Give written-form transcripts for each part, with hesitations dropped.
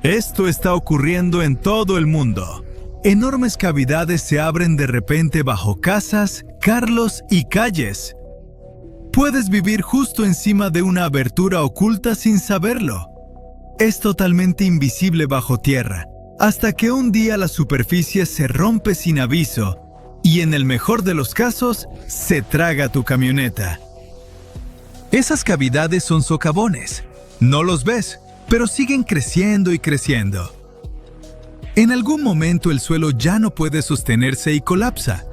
Esto está ocurriendo en todo el mundo. Enormes cavidades se abren de repente bajo casas, carros y calles. Puedes vivir justo encima de una abertura oculta sin saberlo. Es totalmente invisible bajo tierra, hasta que un día la superficie se rompe sin aviso y en el mejor de los casos, se traga tu camioneta. Esas cavidades son socavones. No los ves, pero siguen creciendo y creciendo. En algún momento el suelo ya no puede sostenerse y colapsa.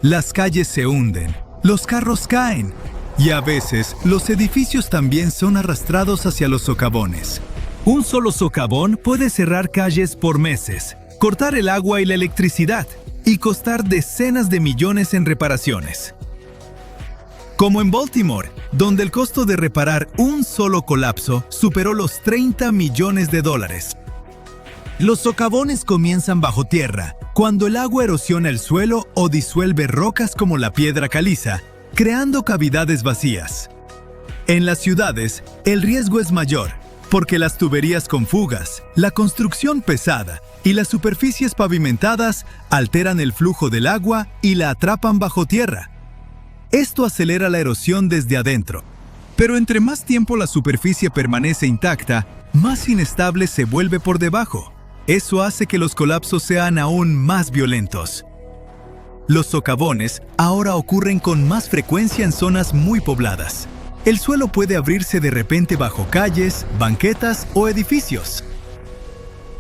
Las calles se hunden, los carros caen y a veces los edificios también son arrastrados hacia los socavones. Un solo socavón puede cerrar calles por meses, cortar el agua y la electricidad y costar decenas de millones en reparaciones. Como en Baltimore, donde el costo de reparar un solo colapso superó los $30 millones. Los socavones comienzan bajo tierra, cuando el agua erosiona el suelo o disuelve rocas como la piedra caliza, creando cavidades vacías. En las ciudades, el riesgo es mayor, porque las tuberías con fugas, la construcción pesada y las superficies pavimentadas alteran el flujo del agua y la atrapan bajo tierra. Esto acelera la erosión desde adentro. Pero entre más tiempo la superficie permanece intacta, más inestable se vuelve por debajo. Eso hace que los colapsos sean aún más violentos. Los socavones ahora ocurren con más frecuencia en zonas muy pobladas. El suelo puede abrirse de repente bajo calles, banquetas o edificios.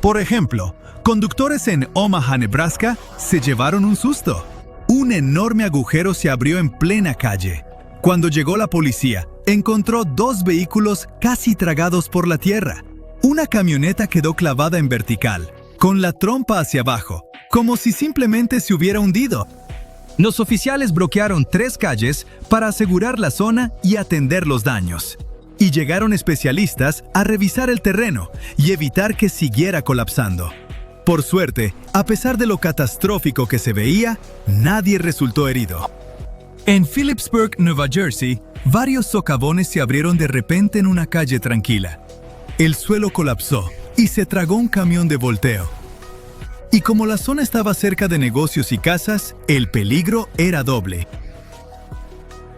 Por ejemplo, conductores en Omaha, Nebraska, se llevaron un susto. Un enorme agujero se abrió en plena calle. Cuando llegó la policía, encontró 2 vehículos casi tragados por la tierra. Una camioneta quedó clavada en vertical, con la trompa hacia abajo, como si simplemente se hubiera hundido. Los oficiales bloquearon 3 calles para asegurar la zona y atender los daños. Y llegaron especialistas a revisar el terreno y evitar que siguiera colapsando. Por suerte, a pesar de lo catastrófico que se veía, nadie resultó herido. En Phillipsburg, Nueva Jersey, varios socavones se abrieron de repente en una calle tranquila. El suelo colapsó y se tragó un camión de volteo. Y como la zona estaba cerca de negocios y casas, el peligro era doble.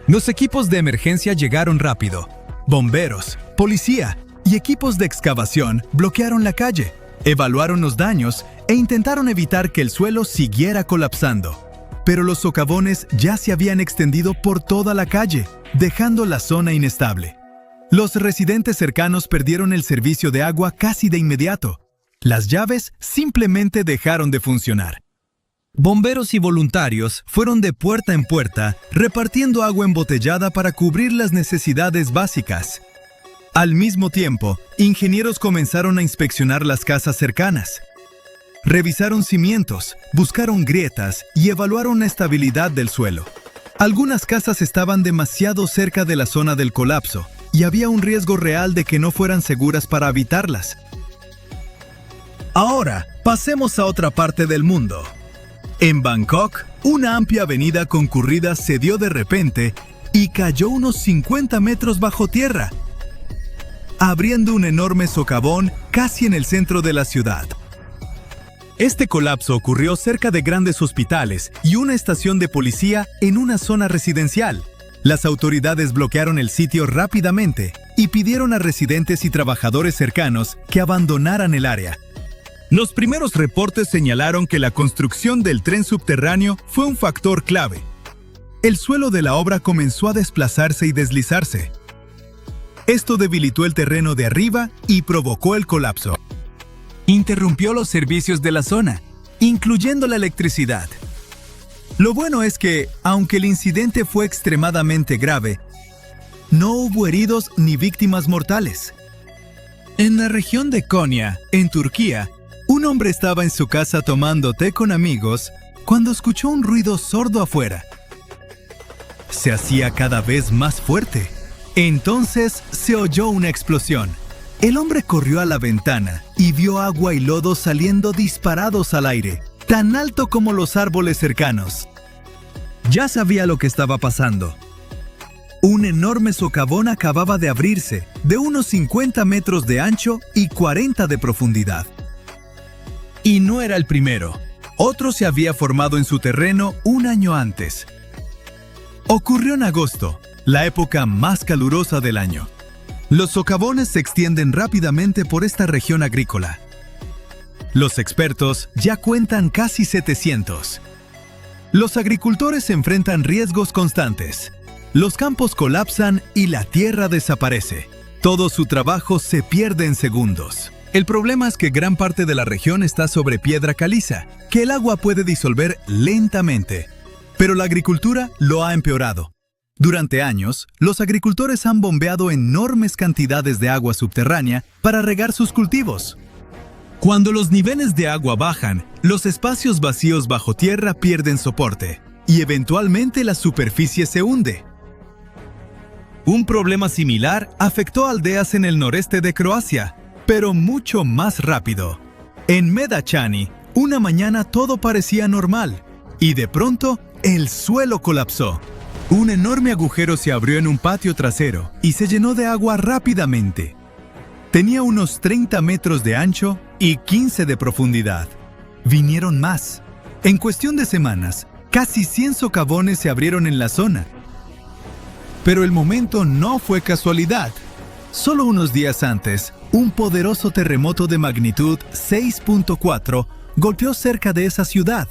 Los equipos de emergencia llegaron rápido. Bomberos, policía y equipos de excavación bloquearon la calle, evaluaron los daños e intentaron evitar que el suelo siguiera colapsando. Pero los socavones ya se habían extendido por toda la calle, dejando la zona inestable. Los residentes cercanos perdieron el servicio de agua casi de inmediato. Las llaves simplemente dejaron de funcionar. Bomberos y voluntarios fueron de puerta en puerta, repartiendo agua embotellada para cubrir las necesidades básicas. Al mismo tiempo, ingenieros comenzaron a inspeccionar las casas cercanas. Revisaron cimientos, buscaron grietas y evaluaron la estabilidad del suelo. Algunas casas estaban demasiado cerca de la zona del colapso y había un riesgo real de que no fueran seguras para habitarlas. Ahora, pasemos a otra parte del mundo. En Bangkok, una amplia avenida concurrida cedió de repente y cayó unos 50 metros bajo tierra, abriendo un enorme socavón casi en el centro de la ciudad. Este colapso ocurrió cerca de grandes hospitales y una estación de policía en una zona residencial. Las autoridades bloquearon el sitio rápidamente y pidieron a residentes y trabajadores cercanos que abandonaran el área. Los primeros reportes señalaron que la construcción del tren subterráneo fue un factor clave. El suelo de la obra comenzó a desplazarse y deslizarse. Esto debilitó el terreno de arriba y provocó el colapso. Interrumpió los servicios de la zona, incluyendo la electricidad. Lo bueno es que, aunque el incidente fue extremadamente grave, no hubo heridos ni víctimas mortales. En la región de Konya, en Turquía, un hombre estaba en su casa tomando té con amigos cuando escuchó un ruido sordo afuera. Se hacía cada vez más fuerte. Entonces se oyó una explosión. El hombre corrió a la ventana y vio agua y lodo saliendo disparados al aire, tan alto como los árboles cercanos. Ya sabía lo que estaba pasando. Un enorme socavón acababa de abrirse, de unos 50 metros de ancho y 40 de profundidad. Y no era el primero. Otro se había formado en su terreno un año antes. Ocurrió en agosto, la época más calurosa del año. Los socavones se extienden rápidamente por esta región agrícola. Los expertos ya cuentan casi 700. Los agricultores enfrentan riesgos constantes. Los campos colapsan y la tierra desaparece. Todo su trabajo se pierde en segundos. El problema es que gran parte de la región está sobre piedra caliza, que el agua puede disolver lentamente. Pero la agricultura lo ha empeorado. Durante años, los agricultores han bombeado enormes cantidades de agua subterránea para regar sus cultivos. Cuando los niveles de agua bajan, los espacios vacíos bajo tierra pierden soporte y eventualmente la superficie se hunde. Un problema similar afectó a aldeas en el noreste de Croacia, pero mucho más rápido. En Medačani, una mañana todo parecía normal y de pronto el suelo colapsó. Un enorme agujero se abrió en un patio trasero y se llenó de agua rápidamente. Tenía unos 30 metros de ancho y 15 de profundidad. Vinieron más. En cuestión de semanas, casi 100 socavones se abrieron en la zona. Pero el momento no fue casualidad. Solo unos días antes, un poderoso terremoto de magnitud 6.4 golpeó cerca de esa ciudad.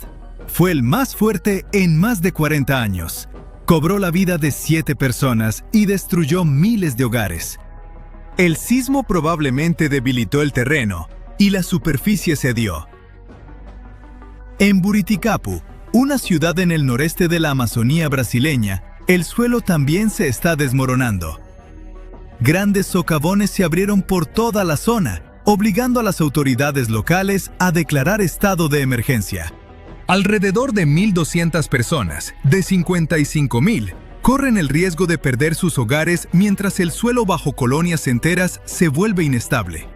Fue el más fuerte en más de 40 años. Cobró la vida de 7 personas y destruyó miles de hogares. El sismo probablemente debilitó el terreno y la superficie cedió. En Buriticapu, una ciudad en el noreste de la Amazonía brasileña, el suelo también se está desmoronando. Grandes socavones se abrieron por toda la zona, obligando a las autoridades locales a declarar estado de emergencia. Alrededor de 1.200 personas, de 55.000, corren el riesgo de perder sus hogares mientras el suelo bajo colonias enteras se vuelve inestable.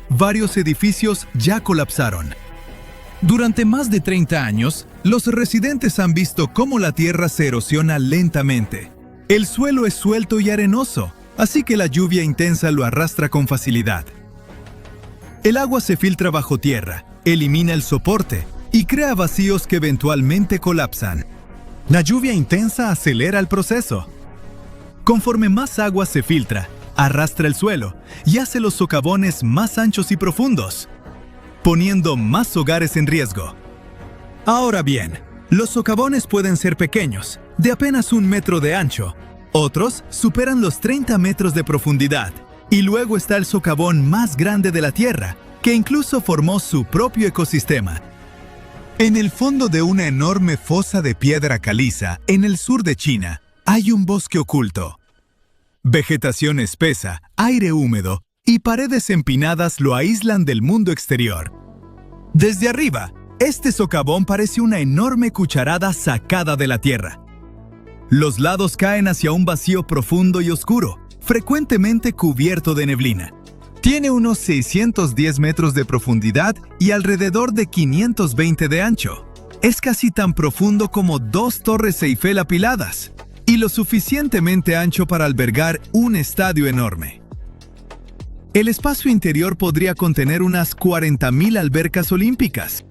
Varios edificios ya colapsaron. Durante más de 30 años, los residentes han visto cómo la tierra se erosiona lentamente. El suelo es suelto y arenoso, así que la lluvia intensa lo arrastra con facilidad. El agua se filtra bajo tierra, elimina el soporte y crea vacíos que eventualmente colapsan. La lluvia intensa acelera el proceso. Conforme más agua se filtra, arrastra el suelo y hace los socavones más anchos y profundos, poniendo más hogares en riesgo. Ahora bien, los socavones pueden ser pequeños, de apenas 1 metro de ancho. Otros superan los 30 metros de profundidad. Y luego está el socavón más grande de la Tierra, que incluso formó su propio ecosistema. En el fondo de una enorme fosa de piedra caliza, en el sur de China, hay un bosque oculto. Vegetación espesa, aire húmedo y paredes empinadas lo aíslan del mundo exterior. Desde arriba, este socavón parece una enorme cucharada sacada de la tierra. Los lados caen hacia un vacío profundo y oscuro, frecuentemente cubierto de neblina. Tiene unos 610 metros de profundidad y alrededor de 520 de ancho. Es casi tan profundo como 2 torres Eiffel apiladas y lo suficientemente ancho para albergar un estadio enorme. El espacio interior podría contener unas 40.000 albercas olímpicas.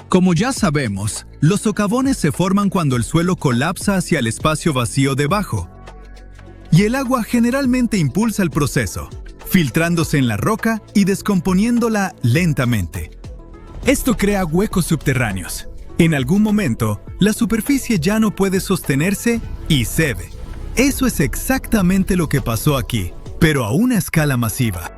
Como ya sabemos, los socavones se forman cuando el suelo colapsa hacia el espacio vacío debajo, y el agua generalmente impulsa el proceso, filtrándose en la roca y descomponiéndola lentamente. Esto crea huecos subterráneos. En algún momento, la superficie ya no puede sostenerse y cede. Eso es exactamente lo que pasó aquí, pero a una escala masiva.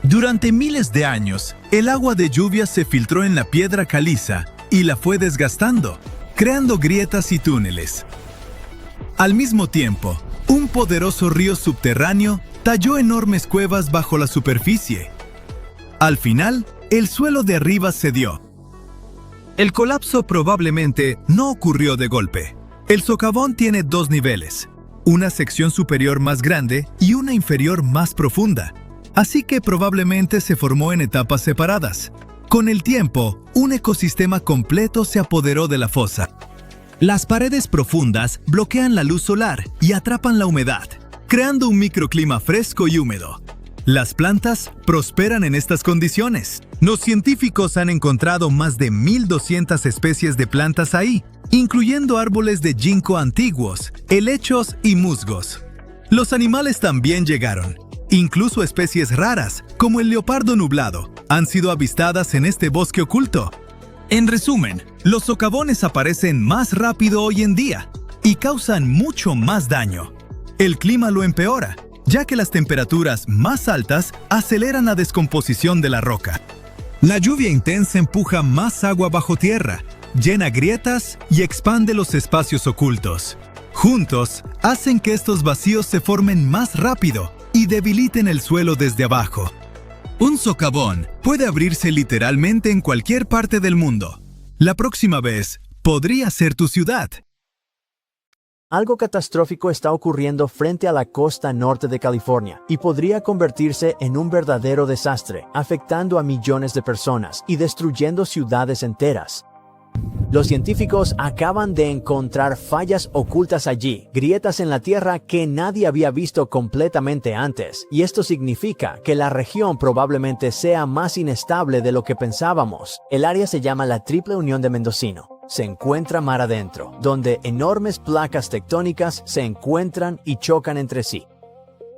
Durante miles de años, el agua de lluvia se filtró en la piedra caliza y la fue desgastando, creando grietas y túneles. Al mismo tiempo, un poderoso río subterráneo talló enormes cuevas bajo la superficie. Al final, el suelo de arriba cedió. El colapso probablemente no ocurrió de golpe. El socavón tiene 2 niveles, una sección superior más grande y una inferior más profunda. Así que probablemente se formó en etapas separadas. Con el tiempo, un ecosistema completo se apoderó de la fosa. Las paredes profundas bloquean la luz solar y atrapan la humedad, creando un microclima fresco y húmedo. Las plantas prosperan en estas condiciones. Los científicos han encontrado más de 1,200 especies de plantas ahí, incluyendo árboles de ginkgo antiguos, helechos y musgos. Los animales también llegaron. Incluso especies raras, como el leopardo nublado, han sido avistadas en este bosque oculto. En resumen, los socavones aparecen más rápido hoy en día y causan mucho más daño. El clima lo empeora, ya que las temperaturas más altas aceleran la descomposición de la roca. La lluvia intensa empuja más agua bajo tierra, llena grietas y expande los espacios ocultos. Juntos, hacen que estos vacíos se formen más rápido y debiliten el suelo desde abajo. Un socavón puede abrirse literalmente en cualquier parte del mundo. La próxima vez, podría ser tu ciudad. Algo catastrófico está ocurriendo frente a la costa norte de California y podría convertirse en un verdadero desastre, afectando a millones de personas y destruyendo ciudades enteras. Los científicos acaban de encontrar fallas ocultas allí, grietas en la tierra que nadie había visto completamente antes, y esto significa que la región probablemente sea más inestable de lo que pensábamos. El área se llama la Triple Unión de Mendocino. Se encuentra mar adentro, donde enormes placas tectónicas se encuentran y chocan entre sí.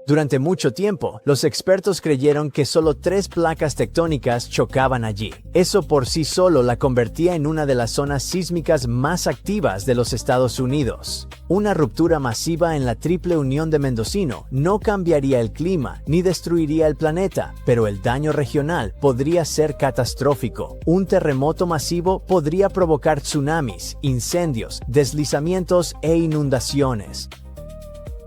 Durante mucho tiempo, los expertos creyeron que solo 3 placas tectónicas chocaban allí. Eso por sí solo la convertía en una de las zonas sísmicas más activas de los Estados Unidos. Una ruptura masiva en la Triple Unión de Mendocino no cambiaría el clima ni destruiría el planeta, pero el daño regional podría ser catastrófico. Un terremoto masivo podría provocar tsunamis, incendios, deslizamientos e inundaciones.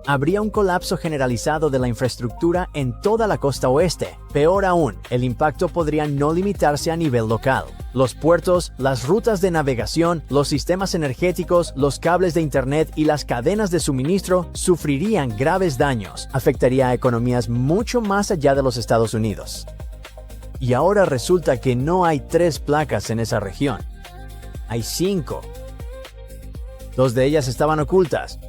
Habría un colapso generalizado de la infraestructura en toda la costa oeste. Peor aún, el impacto podría no limitarse a nivel local. Los puertos, las rutas de navegación, los sistemas energéticos, los cables de internet y las cadenas de suministro sufrirían graves daños. Afectaría a economías mucho más allá de los Estados Unidos. Y ahora resulta que no hay 3 placas en esa región. Hay 5. 2 de ellas estaban ocultas.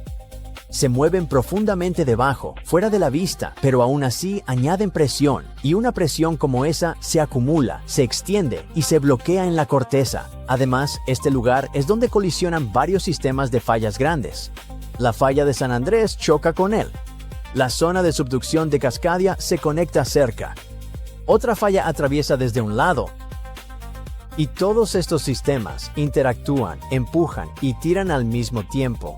Se mueven profundamente debajo, fuera de la vista, pero aún así añaden presión, y una presión como esa se acumula, se extiende y se bloquea en la corteza. Además, este lugar es donde colisionan varios sistemas de fallas grandes. La falla de San Andrés choca con él. La zona de subducción de Cascadia se conecta cerca. Otra falla atraviesa desde un lado. Y todos estos sistemas interactúan, empujan y tiran al mismo tiempo.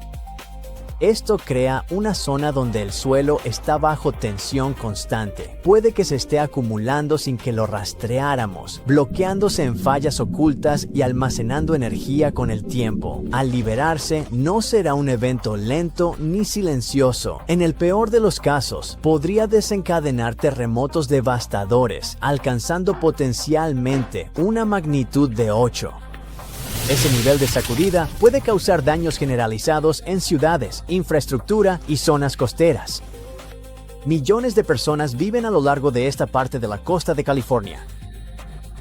Esto crea una zona donde el suelo está bajo tensión constante. Puede que se esté acumulando sin que lo rastreáramos, bloqueándose en fallas ocultas y almacenando energía con el tiempo. Al liberarse, no será un evento lento ni silencioso. En el peor de los casos, podría desencadenar terremotos devastadores, alcanzando potencialmente una magnitud de 8. Ese nivel de sacudida puede causar daños generalizados en ciudades, infraestructura y zonas costeras. Millones de personas viven a lo largo de esta parte de la costa de California.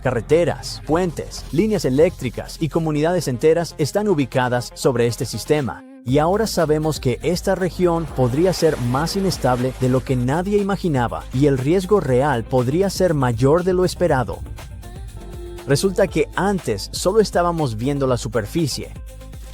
Carreteras, puentes, líneas eléctricas y comunidades enteras están ubicadas sobre este sistema. Y ahora sabemos que esta región podría ser más inestable de lo que nadie imaginaba y el riesgo real podría ser mayor de lo esperado. Resulta que antes solo estábamos viendo la superficie.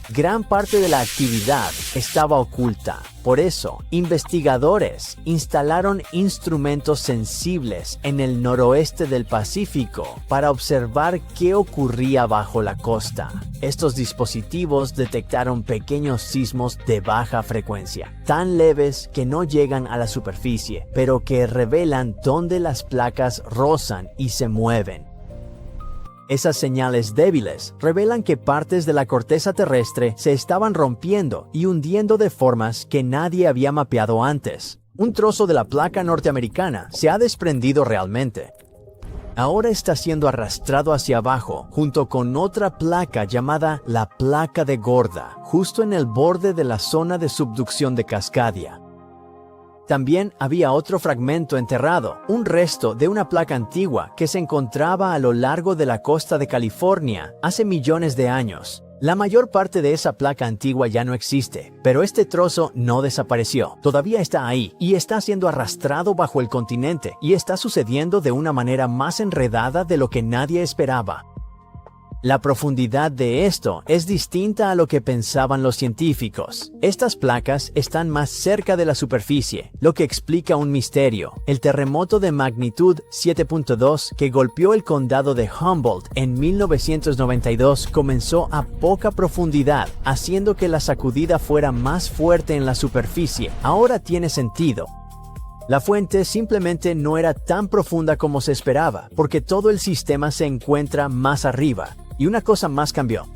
Gran parte de la actividad estaba oculta. Por eso, investigadores instalaron instrumentos sensibles en el noroeste del Pacífico para observar qué ocurría bajo la costa. Estos dispositivos detectaron pequeños sismos de baja frecuencia, tan leves que no llegan a la superficie, pero que revelan dónde las placas rozan y se mueven. Esas señales débiles revelan que partes de la corteza terrestre se estaban rompiendo y hundiendo de formas que nadie había mapeado antes. Un trozo de la placa norteamericana se ha desprendido realmente. Ahora está siendo arrastrado hacia abajo junto con otra placa llamada la placa de Gorda, justo en el borde de la zona de subducción de Cascadia. También había otro fragmento enterrado, un resto de una placa antigua que se encontraba a lo largo de la costa de California hace millones de años. La mayor parte de esa placa antigua ya no existe, pero este trozo no desapareció. Todavía está ahí y está siendo arrastrado bajo el continente y está sucediendo de una manera más enredada de lo que nadie esperaba. La profundidad de esto es distinta a lo que pensaban los científicos. Estas placas están más cerca de la superficie, lo que explica un misterio. El terremoto de magnitud 7.2 que golpeó el condado de Humboldt en 1992 comenzó a poca profundidad, haciendo que la sacudida fuera más fuerte en la superficie. Ahora tiene sentido. La fuente simplemente no era tan profunda como se esperaba, porque todo el sistema se encuentra más arriba. Y una cosa más cambió.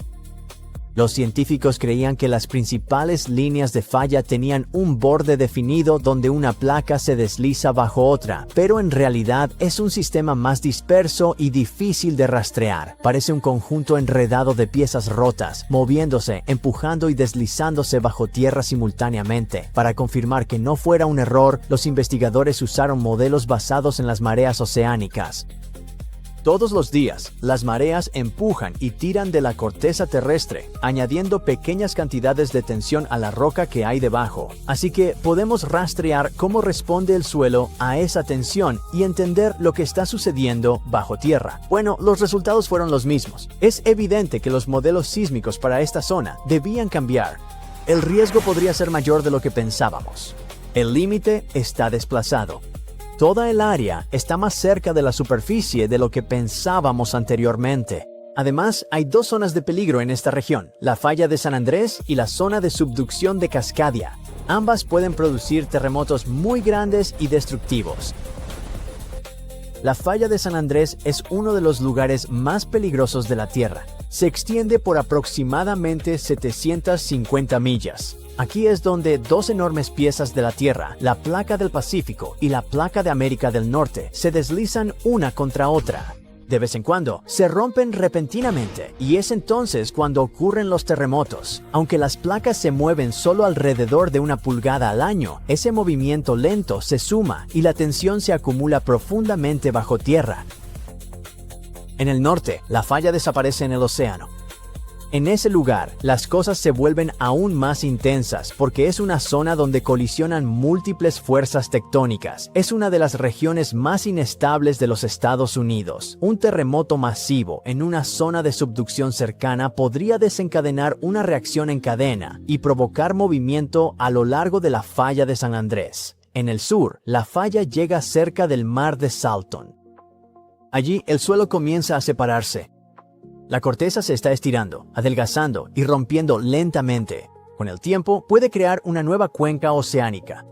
Los científicos creían que las principales líneas de falla tenían un borde definido donde una placa se desliza bajo otra, pero en realidad es un sistema más disperso y difícil de rastrear. Parece un conjunto enredado de piezas rotas, moviéndose, empujando y deslizándose bajo tierra simultáneamente. Para confirmar que no fuera un error, los investigadores usaron modelos basados en las mareas oceánicas. Todos los días, las mareas empujan y tiran de la corteza terrestre, añadiendo pequeñas cantidades de tensión a la roca que hay debajo. Así que podemos rastrear cómo responde el suelo a esa tensión y entender lo que está sucediendo bajo tierra. Bueno, los resultados fueron los mismos. Es evidente que los modelos sísmicos para esta zona debían cambiar. El riesgo podría ser mayor de lo que pensábamos. El límite está desplazado. Toda el área está más cerca de la superficie de lo que pensábamos anteriormente. Además, hay dos zonas de peligro en esta región, la falla de San Andrés y la zona de subducción de Cascadia. Ambas pueden producir terremotos muy grandes y destructivos. La falla de San Andrés es uno de los lugares más peligrosos de la Tierra. Se extiende por aproximadamente 750 millas. Aquí es donde dos enormes piezas de la Tierra, la placa del Pacífico y la placa de América del Norte, se deslizan una contra otra. De vez en cuando, se rompen repentinamente y es entonces cuando ocurren los terremotos. Aunque las placas se mueven solo alrededor de 1 pulgada al año, ese movimiento lento se suma y la tensión se acumula profundamente bajo tierra. En el norte, la falla desaparece en el océano. En ese lugar, las cosas se vuelven aún más intensas porque es una zona donde colisionan múltiples fuerzas tectónicas. Es una de las regiones más inestables de los Estados Unidos. Un terremoto masivo en una zona de subducción cercana podría desencadenar una reacción en cadena y provocar movimiento a lo largo de la falla de San Andrés. En el sur, la falla llega cerca del mar de Salton. Allí, el suelo comienza a separarse. La corteza se está estirando, adelgazando y rompiendo lentamente. Con el tiempo, puede crear una nueva cuenca oceánica.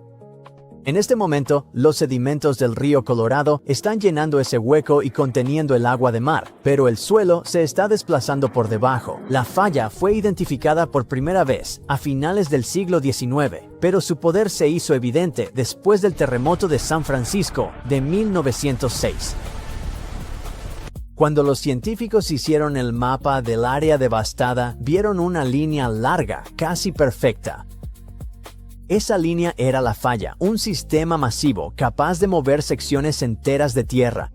En este momento, los sedimentos del río Colorado están llenando ese hueco y conteniendo el agua de mar, pero el suelo se está desplazando por debajo. La falla fue identificada por primera vez a finales del siglo XIX, pero su poder se hizo evidente después del terremoto de San Francisco de 1906. Cuando los científicos hicieron el mapa del área devastada, vieron una línea larga, casi perfecta. Esa línea era la falla, un sistema masivo capaz de mover secciones enteras de tierra.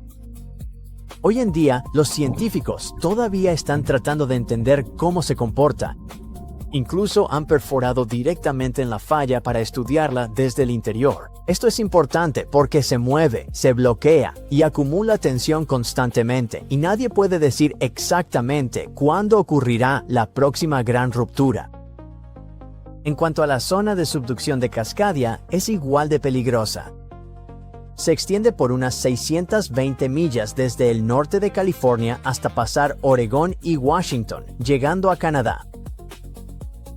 Hoy en día, los científicos todavía están tratando de entender cómo se comporta. Incluso han perforado directamente en la falla para estudiarla desde el interior. Esto es importante porque se mueve, se bloquea y acumula tensión constantemente, y nadie puede decir exactamente cuándo ocurrirá la próxima gran ruptura. En cuanto a la zona de subducción de Cascadia, es igual de peligrosa. Se extiende por unas 620 millas desde el norte de California hasta pasar Oregón y Washington, llegando a Canadá.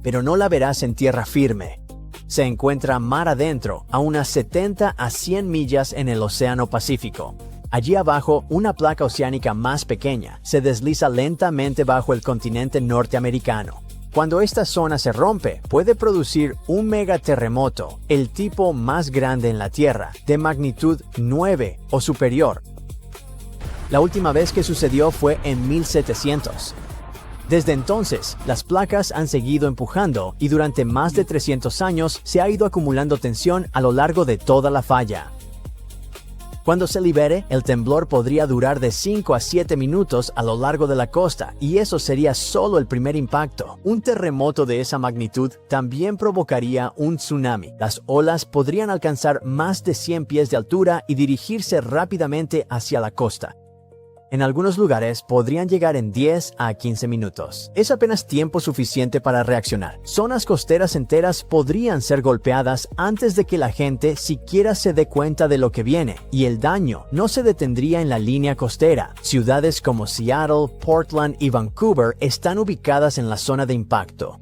Pero no la verás en tierra firme. Se encuentra mar adentro, a unas 70 a 100 millas en el Océano Pacífico. Allí abajo, una placa oceánica más pequeña se desliza lentamente bajo el continente norteamericano. Cuando esta zona se rompe, puede producir un megaterremoto, el tipo más grande en la Tierra, de magnitud 9 o superior. La última vez que sucedió fue en 1700. Desde entonces, las placas han seguido empujando y durante más de 300 años se ha ido acumulando tensión a lo largo de toda la falla. Cuando se libere, el temblor podría durar de 5 a 7 minutos a lo largo de la costa, y eso sería solo el primer impacto. Un terremoto de esa magnitud también provocaría un tsunami. Las olas podrían alcanzar más de 100 pies de altura y dirigirse rápidamente hacia la costa. En algunos lugares podrían llegar en 10 a 15 minutos. Es apenas tiempo suficiente para reaccionar. Zonas costeras enteras podrían ser golpeadas antes de que la gente siquiera se dé cuenta de lo que viene, y el daño no se detendría en la línea costera. Ciudades como Seattle, Portland y Vancouver están ubicadas en la zona de impacto.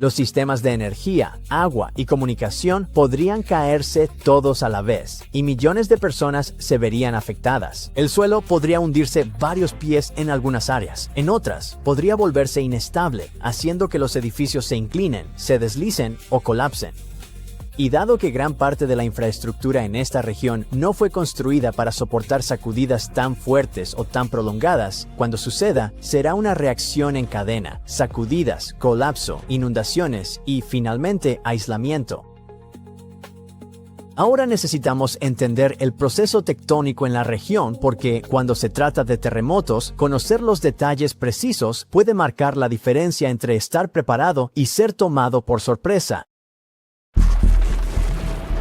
Los sistemas de energía, agua y comunicación podrían caerse todos a la vez, y millones de personas se verían afectadas. El suelo podría hundirse varios pies en algunas áreas. En otras, podría volverse inestable, haciendo que los edificios se inclinen, se deslicen o colapsen. Y dado que gran parte de la infraestructura en esta región no fue construida para soportar sacudidas tan fuertes o tan prolongadas, cuando suceda, será una reacción en cadena: sacudidas, colapso, inundaciones y, finalmente, aislamiento. Ahora necesitamos entender el proceso tectónico en la región porque, cuando se trata de terremotos, conocer los detalles precisos puede marcar la diferencia entre estar preparado y ser tomado por sorpresa.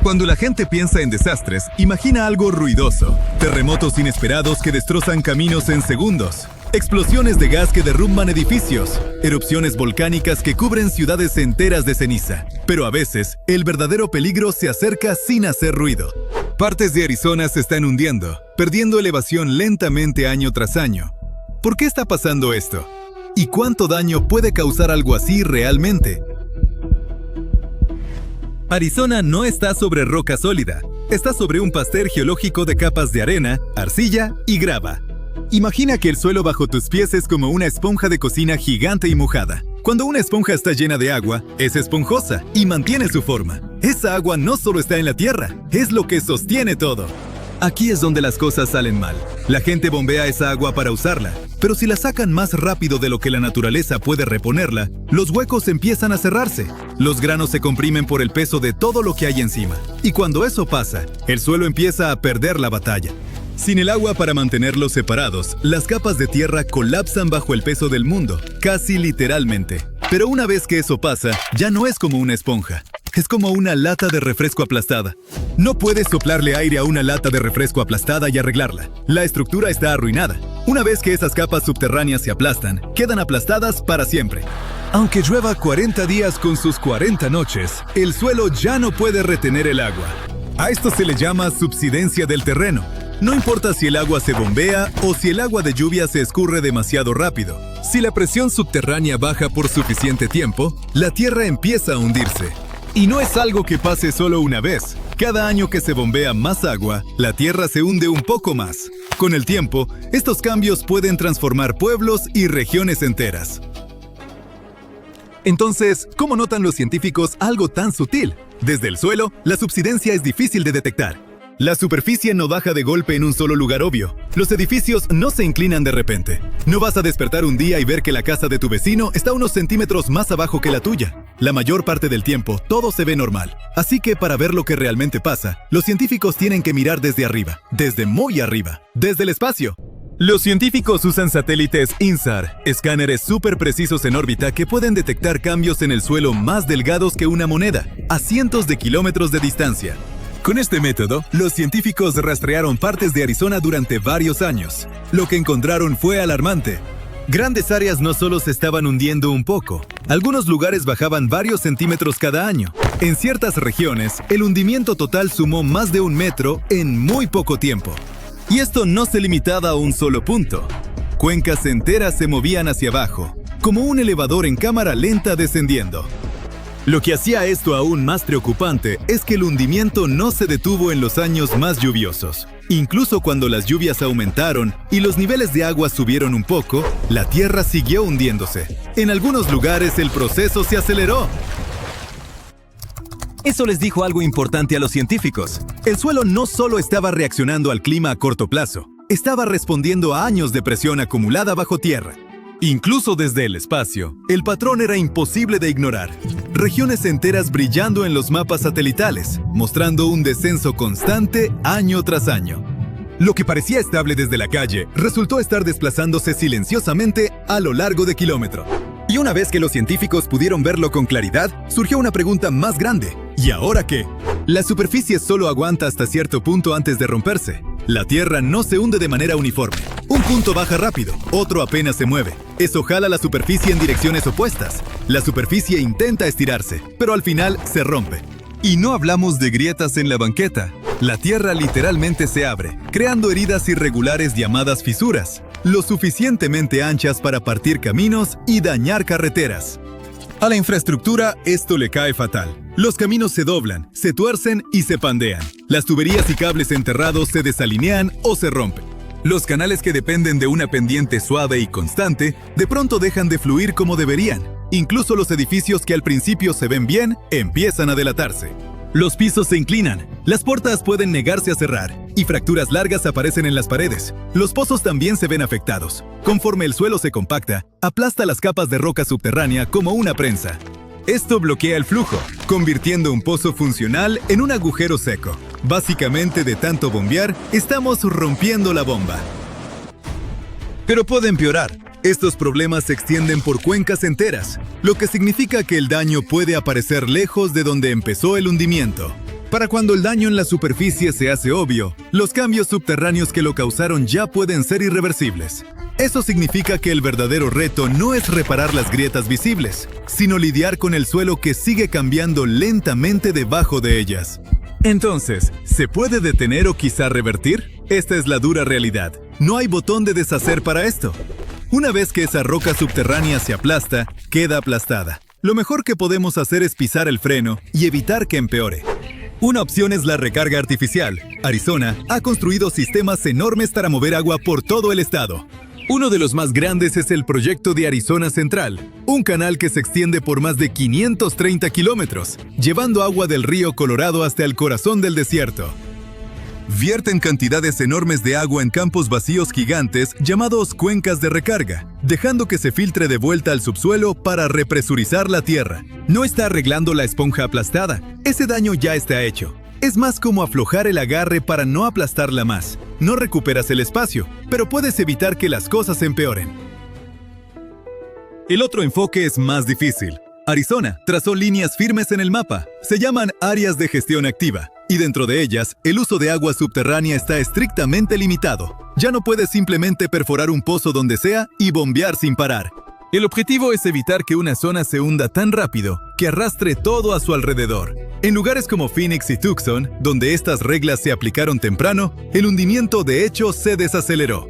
Cuando la gente piensa en desastres, imagina algo ruidoso, terremotos inesperados que destrozan caminos en segundos, explosiones de gas que derrumban edificios, erupciones volcánicas que cubren ciudades enteras de ceniza. Pero a veces, el verdadero peligro se acerca sin hacer ruido. Partes de Arizona se están hundiendo, perdiendo elevación lentamente año tras año. ¿Por qué está pasando esto? ¿Y cuánto daño puede causar algo así realmente? Arizona no está sobre roca sólida, está sobre un pastel geológico de capas de arena, arcilla y grava. Imagina que el suelo bajo tus pies es como una esponja de cocina gigante y mojada. Cuando una esponja está llena de agua, es esponjosa y mantiene su forma. Esa agua no solo está en la tierra, es lo que sostiene todo. Aquí es donde las cosas salen mal. La gente bombea esa agua para usarla, pero si la sacan más rápido de lo que la naturaleza puede reponerla, los huecos empiezan a cerrarse. Los granos se comprimen por el peso de todo lo que hay encima. Y cuando eso pasa, el suelo empieza a perder la batalla. Sin el agua para mantenerlos separados, las capas de tierra colapsan bajo el peso del mundo, casi literalmente. Pero una vez que eso pasa, ya no es como una esponja. Es como una lata de refresco aplastada. No puedes soplarle aire a una lata de refresco aplastada y arreglarla. La estructura está arruinada. Una vez que esas capas subterráneas se aplastan, quedan aplastadas para siempre. Aunque llueva 40 días con sus 40 noches, el suelo ya no puede retener el agua. A esto se le llama subsidencia del terreno. No importa si el agua se bombea o si el agua de lluvia se escurre demasiado rápido. Si la presión subterránea baja por suficiente tiempo, la tierra empieza a hundirse. Y no es algo que pase solo una vez. Cada año que se bombea más agua, la tierra se hunde un poco más. Con el tiempo, estos cambios pueden transformar pueblos y regiones enteras. Entonces, ¿cómo notan los científicos algo tan sutil? Desde el suelo, la subsidencia es difícil de detectar. La superficie no baja de golpe en un solo lugar obvio. Los edificios no se inclinan de repente. No vas a despertar un día y ver que la casa de tu vecino está unos centímetros más abajo que la tuya. La mayor parte del tiempo, todo se ve normal. Así que para ver lo que realmente pasa, los científicos tienen que mirar desde arriba, desde muy arriba, desde el espacio. Los científicos usan satélites INSAR, escáneres súper precisos en órbita que pueden detectar cambios en el suelo más delgados que una moneda, a cientos de kilómetros de distancia. Con este método, los científicos rastrearon partes de Arizona durante varios años. Lo que encontraron fue alarmante. Grandes áreas no solo se estaban hundiendo un poco, algunos lugares bajaban varios centímetros cada año. En ciertas regiones, el hundimiento total sumó más de 1 metro en muy poco tiempo. Y esto no se limitaba a un solo punto. Cuencas enteras se movían hacia abajo, como un elevador en cámara lenta descendiendo. Lo que hacía esto aún más preocupante es que el hundimiento no se detuvo en los años más lluviosos. Incluso cuando las lluvias aumentaron y los niveles de agua subieron un poco, la tierra siguió hundiéndose. En algunos lugares el proceso se aceleró. Eso les dijo algo importante a los científicos. El suelo no solo estaba reaccionando al clima a corto plazo, estaba respondiendo a años de presión acumulada bajo tierra. Incluso desde el espacio, el patrón era imposible de ignorar. Regiones enteras brillando en los mapas satelitales, mostrando un descenso constante año tras año. Lo que parecía estable desde la calle resultó estar desplazándose silenciosamente a lo largo de kilómetros. Y una vez que los científicos pudieron verlo con claridad, surgió una pregunta más grande. ¿Y ahora qué? La superficie solo aguanta hasta cierto punto antes de romperse. La Tierra no se hunde de manera uniforme. Un punto baja rápido, otro apenas se mueve. Eso jala la superficie en direcciones opuestas. La superficie intenta estirarse, pero al final se rompe. Y no hablamos de grietas en la banqueta. La Tierra literalmente se abre, creando heridas irregulares llamadas fisuras, lo suficientemente anchas para partir caminos y dañar carreteras. A la infraestructura esto le cae fatal. Los caminos se doblan, se tuercen y se pandean. Las tuberías y cables enterrados se desalinean o se rompen. Los canales que dependen de una pendiente suave y constante, de pronto dejan de fluir como deberían. Incluso los edificios que al principio se ven bien, empiezan a delatarse. Los pisos se inclinan, las puertas pueden negarse a cerrar, y fracturas largas aparecen en las paredes. Los pozos también se ven afectados. Conforme el suelo se compacta, aplasta las capas de roca subterránea como una prensa. Esto bloquea el flujo, convirtiendo un pozo funcional en un agujero seco. Básicamente, de tanto bombear, estamos rompiendo la bomba. Pero puede empeorar. Estos problemas se extienden por cuencas enteras, lo que significa que el daño puede aparecer lejos de donde empezó el hundimiento. Para cuando el daño en la superficie se hace obvio, los cambios subterráneos que lo causaron ya pueden ser irreversibles. Eso significa que el verdadero reto no es reparar las grietas visibles, sino lidiar con el suelo que sigue cambiando lentamente debajo de ellas. Entonces, ¿se puede detener o quizá revertir? Esta es la dura realidad. No hay botón de deshacer para esto. Una vez que esa roca subterránea se aplasta, queda aplastada. Lo mejor que podemos hacer es pisar el freno y evitar que empeore. Una opción es la recarga artificial. Arizona ha construido sistemas enormes para mover agua por todo el estado. Uno de los más grandes es el proyecto de Arizona Central, un canal que se extiende por más de 530 kilómetros, llevando agua del río Colorado hasta el corazón del desierto. Vierten cantidades enormes de agua en campos vacíos gigantes llamados cuencas de recarga, dejando que se filtre de vuelta al subsuelo para represurizar la tierra. No está arreglando la esponja aplastada, ese daño ya está hecho. Es más como aflojar el agarre para no aplastarla más. No recuperas el espacio, pero puedes evitar que las cosas empeoren. El otro enfoque es más difícil. Arizona trazó líneas firmes en el mapa. Se llaman áreas de gestión activa. Y dentro de ellas, el uso de agua subterránea está estrictamente limitado. Ya no puedes simplemente perforar un pozo donde sea y bombear sin parar. El objetivo es evitar que una zona se hunda tan rápido que arrastre todo a su alrededor. En lugares como Phoenix y Tucson, donde estas reglas se aplicaron temprano, el hundimiento de hecho se desaceleró.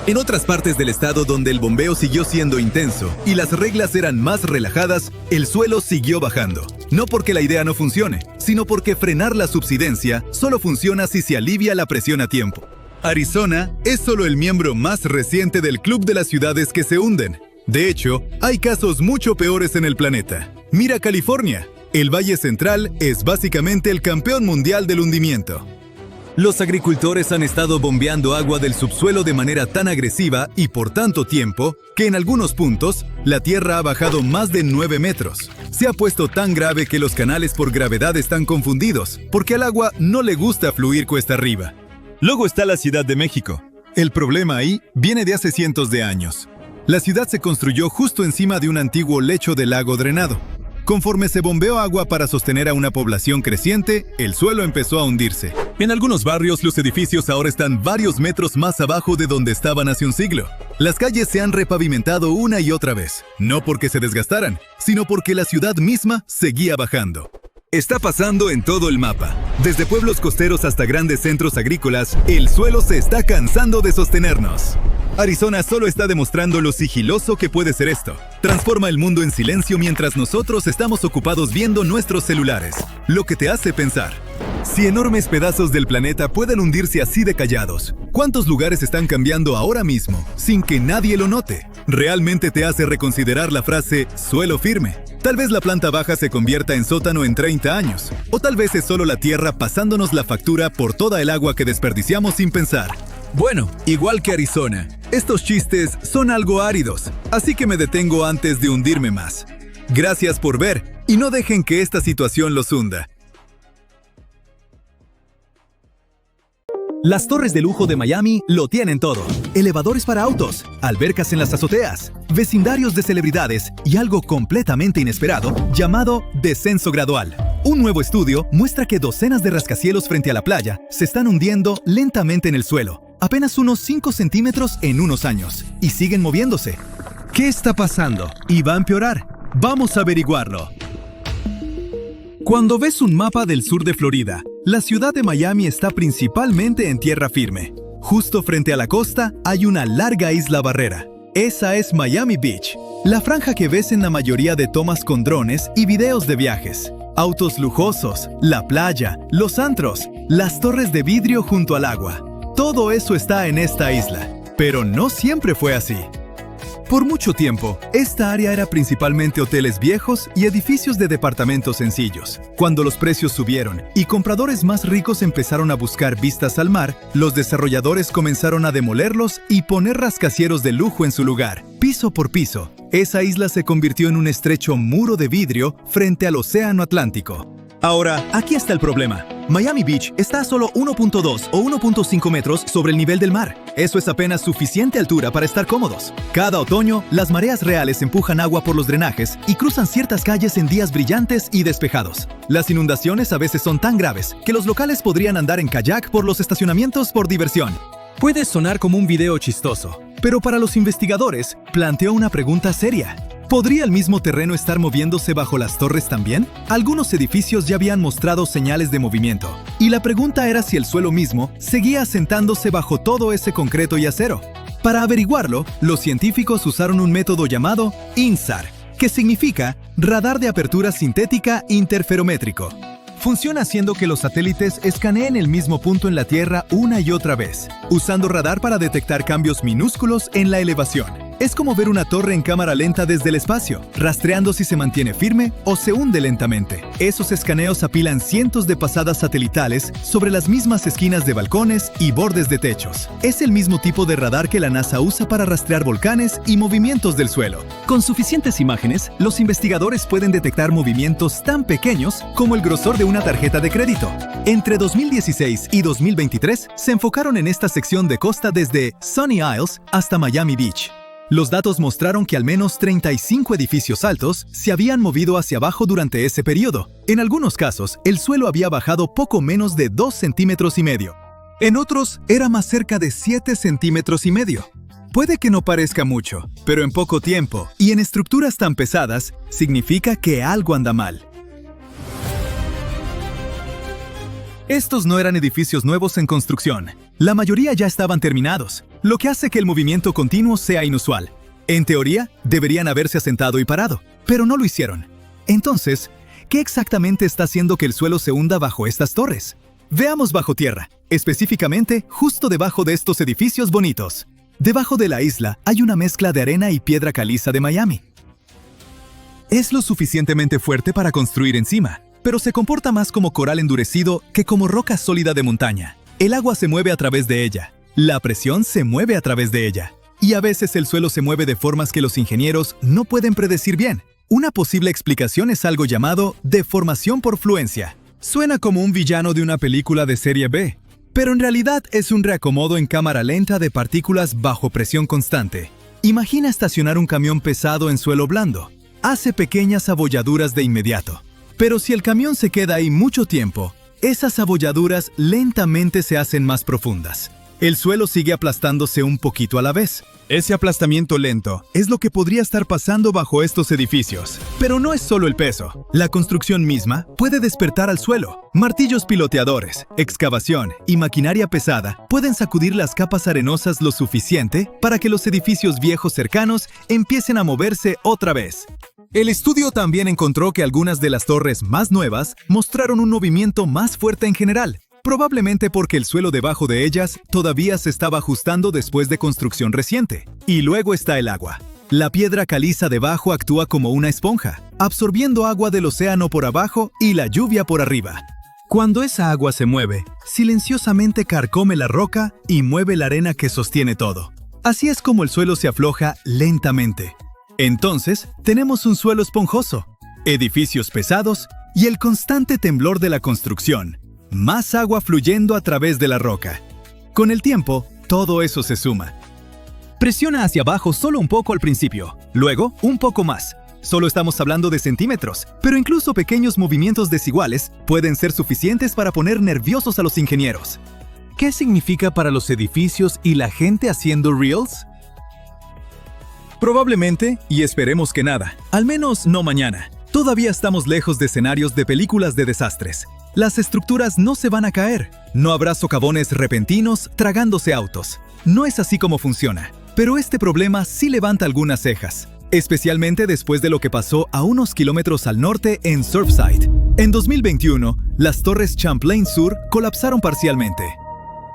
En otras partes del estado donde el bombeo siguió siendo intenso y las reglas eran más relajadas, el suelo siguió bajando. No porque la idea no funcione, sino porque frenar la subsidencia solo funciona si se alivia la presión a tiempo. Arizona es solo el miembro más reciente del club de las ciudades que se hunden. De hecho, hay casos mucho peores en el planeta. Mira California. El Valle Central es básicamente el campeón mundial del hundimiento. Los agricultores han estado bombeando agua del subsuelo de manera tan agresiva y por tanto tiempo que en algunos puntos la tierra ha bajado más de 9 metros. Se ha puesto tan grave que los canales por gravedad están confundidos, porque al agua no le gusta fluir cuesta arriba. Luego está la Ciudad de México. El problema ahí viene de hace cientos de años. La ciudad se construyó justo encima de un antiguo lecho de lago drenado. Conforme se bombeó agua para sostener a una población creciente, el suelo empezó a hundirse. En algunos barrios, los edificios ahora están varios metros más abajo de donde estaban hace un siglo. Las calles se han repavimentado una y otra vez, no porque se desgastaran, sino porque la ciudad misma seguía bajando. Está pasando en todo el mapa. Desde pueblos costeros hasta grandes centros agrícolas, el suelo se está cansando de sostenernos. Arizona solo está demostrando lo sigiloso que puede ser esto. Transforma el mundo en silencio mientras nosotros estamos ocupados viendo nuestros celulares. Lo que te hace pensar. Si enormes pedazos del planeta pueden hundirse así de callados, ¿cuántos lugares están cambiando ahora mismo sin que nadie lo note? Realmente te hace reconsiderar la frase suelo firme. Tal vez la planta baja se convierta en sótano en 30 años. O tal vez es solo la Tierra pasándonos la factura por toda el agua que desperdiciamos sin pensar. Bueno, igual que Arizona, estos chistes son algo áridos, así que me detengo antes de hundirme más. Gracias por ver y no dejen que esta situación los hunda. Las torres de lujo de Miami lo tienen todo. Elevadores para autos, albercas en las azoteas, vecindarios de celebridades y algo completamente inesperado llamado descenso gradual. Un nuevo estudio muestra que docenas de rascacielos frente a la playa se están hundiendo lentamente en el suelo, apenas unos 5 centímetros en unos años, y siguen moviéndose. ¿Qué está pasando? ¿Y va a empeorar? Vamos a averiguarlo. Cuando ves un mapa del sur de Florida, la ciudad de Miami está principalmente en tierra firme. Justo frente a la costa hay una larga isla barrera. Esa es Miami Beach, la franja que ves en la mayoría de tomas con drones y videos de viajes. Autos lujosos, la playa, los antros, las torres de vidrio junto al agua. Todo eso está en esta isla, pero no siempre fue así. Por mucho tiempo, esta área era principalmente hoteles viejos y edificios de departamentos sencillos. Cuando los precios subieron y compradores más ricos empezaron a buscar vistas al mar, los desarrolladores comenzaron a demolerlos y poner rascacielos de lujo en su lugar. Piso por piso, esa isla se convirtió en un estrecho muro de vidrio frente al Océano Atlántico. Ahora, aquí está el problema. Miami Beach está a solo 1.2 o 1.5 metros sobre el nivel del mar. Eso es apenas suficiente altura para estar cómodos. Cada otoño, las mareas reales empujan agua por los drenajes y cruzan ciertas calles en días brillantes y despejados. Las inundaciones a veces son tan graves que los locales podrían andar en kayak por los estacionamientos por diversión. Puede sonar como un video chistoso, pero para los investigadores planteó una pregunta seria. ¿Podría el mismo terreno estar moviéndose bajo las torres también? Algunos edificios ya habían mostrado señales de movimiento, y la pregunta era si el suelo mismo seguía asentándose bajo todo ese concreto y acero. Para averiguarlo, los científicos usaron un método llamado INSAR, que significa Radar de Apertura Sintética Interferométrico. Funciona haciendo que los satélites escaneen el mismo punto en la Tierra una y otra vez, usando radar para detectar cambios minúsculos en la elevación. Es como ver una torre en cámara lenta desde el espacio, rastreando si se mantiene firme o se hunde lentamente. Esos escaneos apilan cientos de pasadas satelitales sobre las mismas esquinas de balcones y bordes de techos. Es el mismo tipo de radar que la NASA usa para rastrear volcanes y movimientos del suelo. Con suficientes imágenes, los investigadores pueden detectar movimientos tan pequeños como el grosor de una tarjeta de crédito. Entre 2016 y 2023, se enfocaron en esta sección de costa desde Sunny Isles hasta Miami Beach. Los datos mostraron que al menos 35 edificios altos se habían movido hacia abajo durante ese periodo. En algunos casos, el suelo había bajado poco menos de 2,5 centímetros. En otros, era más cerca de 7,5 centímetros. Puede que no parezca mucho, pero en poco tiempo, y en estructuras tan pesadas, significa que algo anda mal. Estos no eran edificios nuevos en construcción. La mayoría ya estaban terminados, lo que hace que el movimiento continuo sea inusual. En teoría, deberían haberse asentado y parado, pero no lo hicieron. Entonces, ¿qué exactamente está haciendo que el suelo se hunda bajo estas torres? Veamos bajo tierra, específicamente justo debajo de estos edificios bonitos. Debajo de la isla hay una mezcla de arena y piedra caliza de Miami. Es lo suficientemente fuerte para construir encima, pero se comporta más como coral endurecido que como roca sólida de montaña. El agua se mueve a través de ella, la presión se mueve a través de ella, y a veces el suelo se mueve de formas que los ingenieros no pueden predecir bien. Una posible explicación es algo llamado deformación por fluencia. Suena como un villano de una película de serie B, pero en realidad es un reacomodo en cámara lenta de partículas bajo presión constante. Imagina estacionar un camión pesado en suelo blando. Hace pequeñas abolladuras de inmediato. Pero si el camión se queda ahí mucho tiempo, esas abolladuras lentamente se hacen más profundas. El suelo sigue aplastándose un poquito a la vez. Ese aplastamiento lento es lo que podría estar pasando bajo estos edificios. Pero no es solo el peso. La construcción misma puede despertar al suelo. Martillos piloteadores, excavación y maquinaria pesada pueden sacudir las capas arenosas lo suficiente para que los edificios viejos cercanos empiecen a moverse otra vez. El estudio también encontró que algunas de las torres más nuevas mostraron un movimiento más fuerte en general, probablemente porque el suelo debajo de ellas todavía se estaba ajustando después de construcción reciente. Y luego está el agua. La piedra caliza debajo actúa como una esponja, absorbiendo agua del océano por abajo y la lluvia por arriba. Cuando esa agua se mueve, silenciosamente carcome la roca y mueve la arena que sostiene todo. Así es como el suelo se afloja lentamente. Entonces, tenemos un suelo esponjoso, edificios pesados y el constante temblor de la construcción. Más agua fluyendo a través de la roca. Con el tiempo, todo eso se suma. Presiona hacia abajo solo un poco al principio, luego un poco más. Solo estamos hablando de centímetros, pero incluso pequeños movimientos desiguales pueden ser suficientes para poner nerviosos a los ingenieros. ¿Qué significa para los edificios y la gente haciendo reels? Probablemente, y esperemos que nada, al menos no mañana. Todavía estamos lejos de escenarios de películas de desastres. Las estructuras no se van a caer. No habrá socavones repentinos tragándose autos. No es así como funciona. Pero este problema sí levanta algunas cejas, especialmente después de lo que pasó a unos kilómetros al norte en Surfside. En 2021, las torres Champlain Sur colapsaron parcialmente.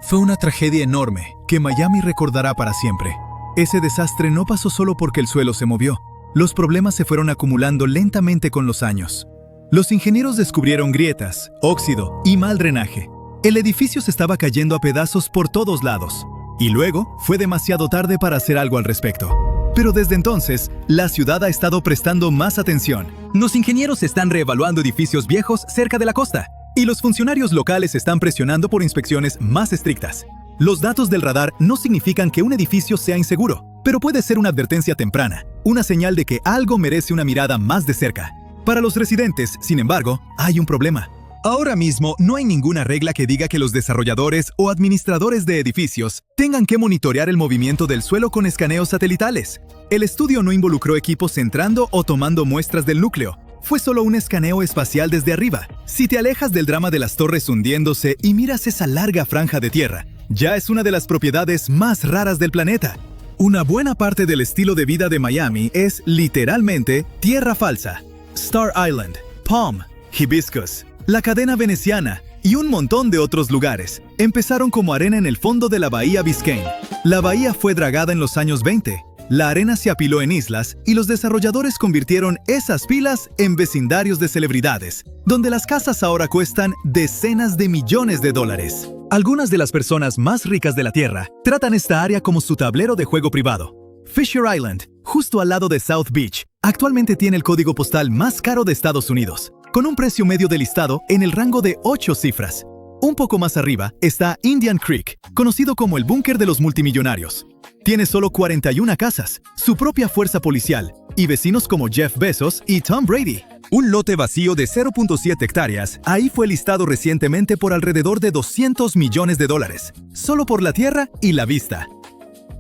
Fue una tragedia enorme que Miami recordará para siempre. Ese desastre no pasó solo porque el suelo se movió. Los problemas se fueron acumulando lentamente con los años. Los ingenieros descubrieron grietas, óxido y mal drenaje. El edificio se estaba cayendo a pedazos por todos lados. Y luego fue demasiado tarde para hacer algo al respecto. Pero desde entonces, la ciudad ha estado prestando más atención. Los ingenieros están reevaluando edificios viejos cerca de la costa, y los funcionarios locales están presionando por inspecciones más estrictas. Los datos del radar no significan que un edificio sea inseguro, pero puede ser una advertencia temprana, una señal de que algo merece una mirada más de cerca. Para los residentes, sin embargo, hay un problema. Ahora mismo no hay ninguna regla que diga que los desarrolladores o administradores de edificios tengan que monitorear el movimiento del suelo con escaneos satelitales. El estudio no involucró equipos entrando o tomando muestras del núcleo. Fue solo un escaneo espacial desde arriba. Si te alejas del drama de las torres hundiéndose y miras esa larga franja de tierra, ya es una de las propiedades más raras del planeta. Una buena parte del estilo de vida de Miami es literalmente tierra falsa. Star Island, Palm, Hibiscus, la cadena veneciana y un montón de otros lugares empezaron como arena en el fondo de la bahía Biscayne. La bahía fue dragada en los años 20. La arena se apiló en islas y los desarrolladores convirtieron esas pilas en vecindarios de celebridades, donde las casas ahora cuestan decenas de millones de dólares. Algunas de las personas más ricas de la Tierra tratan esta área como su tablero de juego privado. Fisher Island, justo al lado de South Beach, actualmente tiene el código postal más caro de Estados Unidos, con un precio medio de listado en el rango de 8 cifras. Un poco más arriba está Indian Creek, conocido como el búnker de los multimillonarios. Tiene solo 41 casas, su propia fuerza policial y vecinos como Jeff Bezos y Tom Brady. Un lote vacío de 0.7 hectáreas, ahí fue listado recientemente por alrededor de 200 millones de dólares, solo por la tierra y la vista.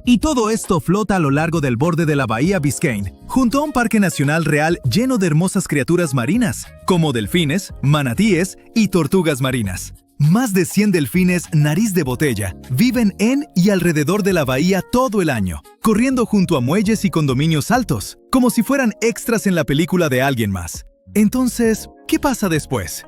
Y todo esto flota a lo largo del borde de la bahía Biscayne, junto a un parque nacional real lleno de hermosas criaturas marinas, como delfines, manatíes y tortugas marinas. Más de 100 delfines nariz de botella viven en y alrededor de la bahía todo el año, corriendo junto a muelles y condominios altos, como si fueran extras en la película de alguien más. Entonces, ¿qué pasa después?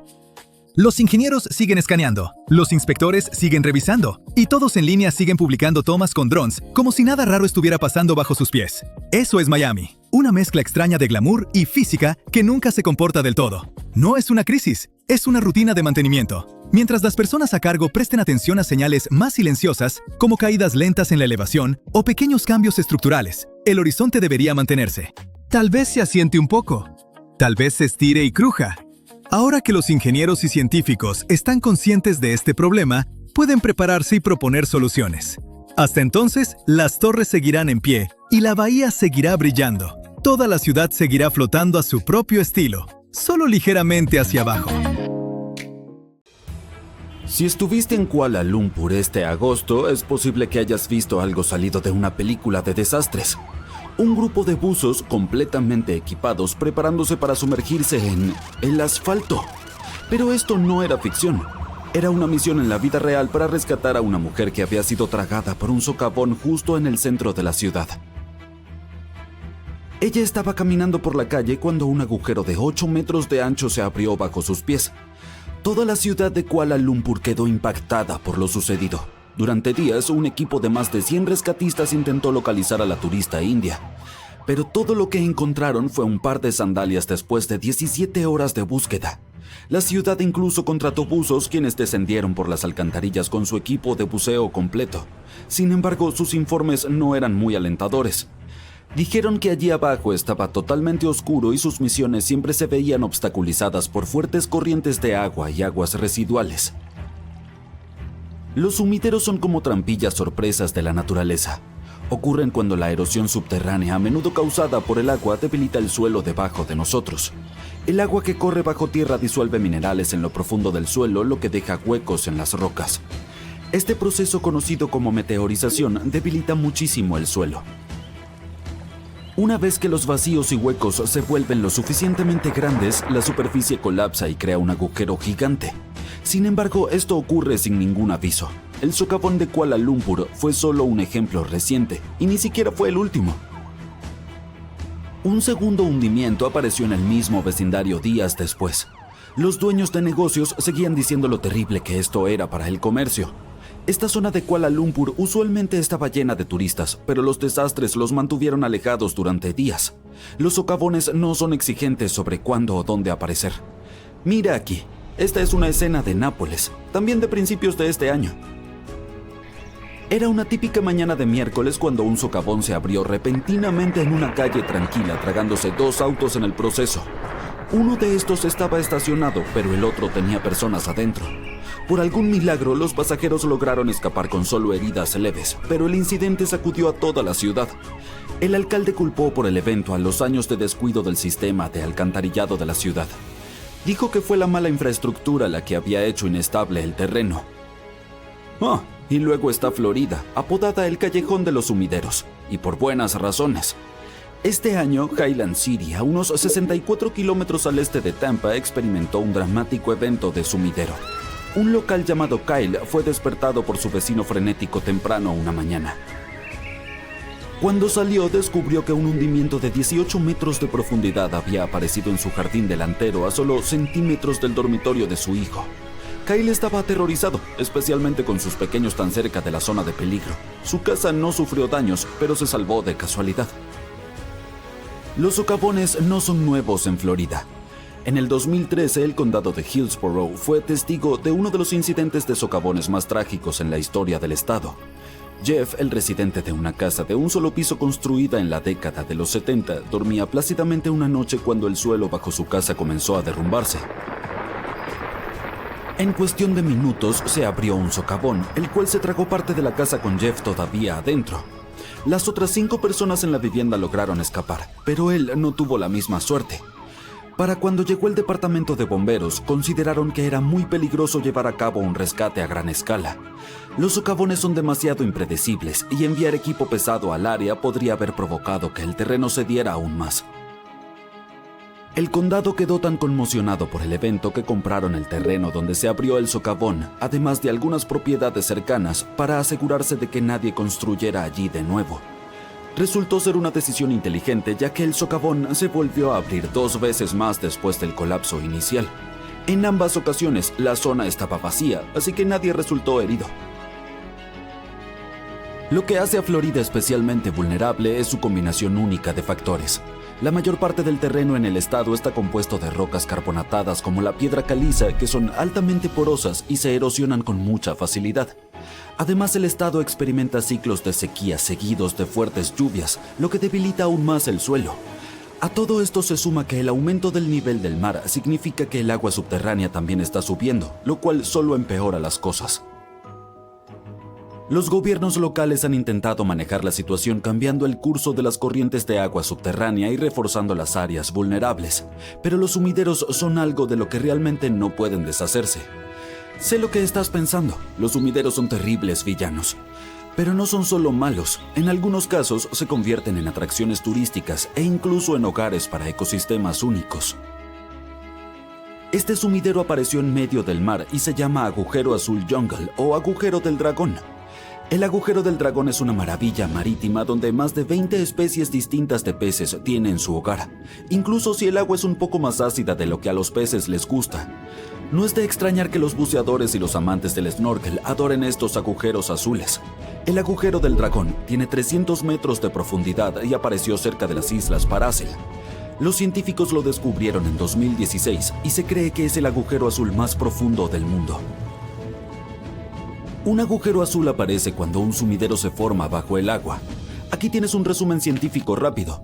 Los ingenieros siguen escaneando, los inspectores siguen revisando, y todos en línea siguen publicando tomas con drones, como si nada raro estuviera pasando bajo sus pies. Eso es Miami, una mezcla extraña de glamour y física que nunca se comporta del todo. No es una crisis, es una rutina de mantenimiento. Mientras las personas a cargo presten atención a señales más silenciosas, como caídas lentas en la elevación o pequeños cambios estructurales, el horizonte debería mantenerse. Tal vez se asiente un poco, tal vez se estire y cruja. Ahora que los ingenieros y científicos están conscientes de este problema, pueden prepararse y proponer soluciones. Hasta entonces, las torres seguirán en pie y la bahía seguirá brillando. Toda la ciudad seguirá flotando a su propio estilo, solo ligeramente hacia abajo. Si estuviste en Kuala Lumpur este agosto, es posible que hayas visto algo salido de una película de desastres. Un grupo de buzos completamente equipados preparándose para sumergirse en el asfalto. Pero esto no era ficción. Era una misión en la vida real para rescatar a una mujer que había sido tragada por un socavón justo en el centro de la ciudad. Ella estaba caminando por la calle cuando un agujero de 8 metros de ancho se abrió bajo sus pies. Toda la ciudad de Kuala Lumpur quedó impactada por lo sucedido. Durante días, un equipo de más de 100 rescatistas intentó localizar a la turista india. Pero todo lo que encontraron fue un par de sandalias después de 17 horas de búsqueda. La ciudad incluso contrató buzos quienes descendieron por las alcantarillas con su equipo de buceo completo. Sin embargo, sus informes no eran muy alentadores. Dijeron que allí abajo estaba totalmente oscuro y sus misiones siempre se veían obstaculizadas por fuertes corrientes de agua y aguas residuales. Los sumideros son como trampillas sorpresas de la naturaleza. Ocurren cuando la erosión subterránea, a menudo causada por el agua, debilita el suelo debajo de nosotros. El agua que corre bajo tierra disuelve minerales en lo profundo del suelo, lo que deja huecos en las rocas. Este proceso, conocido como meteorización, debilita muchísimo el suelo. Una vez que los vacíos y huecos se vuelven lo suficientemente grandes, la superficie colapsa y crea un agujero gigante. Sin embargo, esto ocurre sin ningún aviso. El socavón de Kuala Lumpur fue solo un ejemplo reciente, y ni siquiera fue el último. Un segundo hundimiento apareció en el mismo vecindario días después. Los dueños de negocios seguían diciendo lo terrible que esto era para el comercio. Esta zona de Kuala Lumpur usualmente estaba llena de turistas, pero los desastres los mantuvieron alejados durante días. Los socavones no son exigentes sobre cuándo o dónde aparecer. Mira aquí, esta es una escena de Nápoles, también de principios de este año. Era una típica mañana de miércoles cuando un socavón se abrió repentinamente en una calle tranquila, tragándose 2 autos en el proceso. Uno de estos estaba estacionado, pero el otro tenía personas adentro. Por algún milagro, los pasajeros lograron escapar con solo heridas leves, pero el incidente sacudió a toda la ciudad. El alcalde culpó por el evento a los años de descuido del sistema de alcantarillado de la ciudad. Dijo que fue la mala infraestructura la que había hecho inestable el terreno. Y luego está Florida, apodada el Callejón de los Sumideros, y por buenas razones. Este año, Highland City, a unos 64 kilómetros al este de Tampa, experimentó un dramático evento de sumidero. Un local llamado Kyle fue despertado por su vecino frenético temprano una mañana. Cuando salió, descubrió que un hundimiento de 18 metros de profundidad había aparecido en su jardín delantero a solo centímetros del dormitorio de su hijo. Kyle estaba aterrorizado, especialmente con sus pequeños tan cerca de la zona de peligro. Su casa no sufrió daños, pero se salvó de casualidad. Los socavones no son nuevos en Florida. En el 2013, el condado de Hillsborough fue testigo de uno de los incidentes de socavones más trágicos en la historia del estado. Jeff, el residente de una casa de un solo piso construida en la década de los 70, dormía plácidamente una noche cuando el suelo bajo su casa comenzó a derrumbarse. En cuestión de minutos se abrió un socavón, el cual se tragó parte de la casa con Jeff todavía adentro. Las otras 5 personas en la vivienda lograron escapar, pero él no tuvo la misma suerte. Para cuando llegó el departamento de bomberos, consideraron que era muy peligroso llevar a cabo un rescate a gran escala. Los socavones son demasiado impredecibles y enviar equipo pesado al área podría haber provocado que el terreno cediera aún más. El condado quedó tan conmocionado por el evento que compraron el terreno donde se abrió el socavón, además de algunas propiedades cercanas, para asegurarse de que nadie construyera allí de nuevo. Resultó ser una decisión inteligente, ya que el socavón se volvió a abrir 2 veces más después del colapso inicial. En ambas ocasiones, la zona estaba vacía, así que nadie resultó herido. Lo que hace a Florida especialmente vulnerable es su combinación única de factores. La mayor parte del terreno en el estado está compuesto de rocas carbonatadas como la piedra caliza, que son altamente porosas y se erosionan con mucha facilidad. Además, el estado experimenta ciclos de sequía seguidos de fuertes lluvias, lo que debilita aún más el suelo. A todo esto se suma que el aumento del nivel del mar significa que el agua subterránea también está subiendo, lo cual solo empeora las cosas. Los gobiernos locales han intentado manejar la situación cambiando el curso de las corrientes de agua subterránea y reforzando las áreas vulnerables, pero los sumideros son algo de lo que realmente no pueden deshacerse. Sé lo que estás pensando, los sumideros son terribles villanos. Pero no son solo malos, en algunos casos se convierten en atracciones turísticas e incluso en hogares para ecosistemas únicos. Este sumidero apareció en medio del mar y se llama Agujero Azul Jungle o Agujero del Dragón. El Agujero del Dragón es una maravilla marítima donde más de 20 especies distintas de peces tienen su hogar, incluso si el agua es un poco más ácida de lo que a los peces les gusta. No es de extrañar que los buceadores y los amantes del snorkel adoren estos agujeros azules. El Agujero del Dragón tiene 300 metros de profundidad y apareció cerca de las Islas Paracel. Los científicos lo descubrieron en 2016 y se cree que es el agujero azul más profundo del mundo. Un agujero azul aparece cuando un sumidero se forma bajo el agua. Aquí tienes un resumen científico rápido.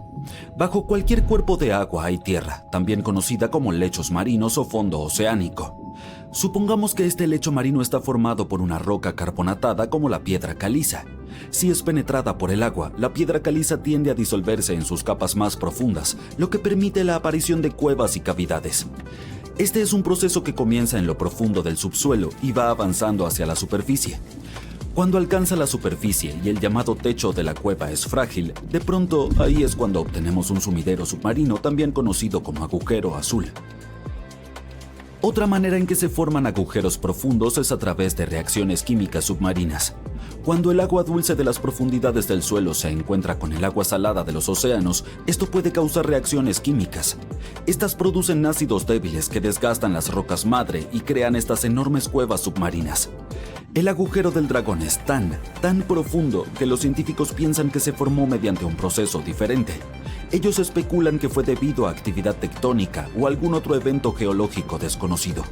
Bajo cualquier cuerpo de agua hay tierra, también conocida como lechos marinos o fondo oceánico. Supongamos que este lecho marino está formado por una roca carbonatada como la piedra caliza. Si es penetrada por el agua, la piedra caliza tiende a disolverse en sus capas más profundas, lo que permite la aparición de cuevas y cavidades. Este es un proceso que comienza en lo profundo del subsuelo y va avanzando hacia la superficie. Cuando alcanza la superficie y el llamado techo de la cueva es frágil, de pronto ahí es cuando obtenemos un sumidero submarino, también conocido como agujero azul. Otra manera en que se forman agujeros profundos es a través de reacciones químicas submarinas. Cuando el agua dulce de las profundidades del suelo se encuentra con el agua salada de los océanos, esto puede causar reacciones químicas. Estas producen ácidos débiles que desgastan las rocas madre y crean estas enormes cuevas submarinas. El agujero del dragón es tan profundo que los científicos piensan que se formó mediante un proceso diferente. Ellos especulan que fue debido a actividad tectónica o algún otro evento geológico desconocido.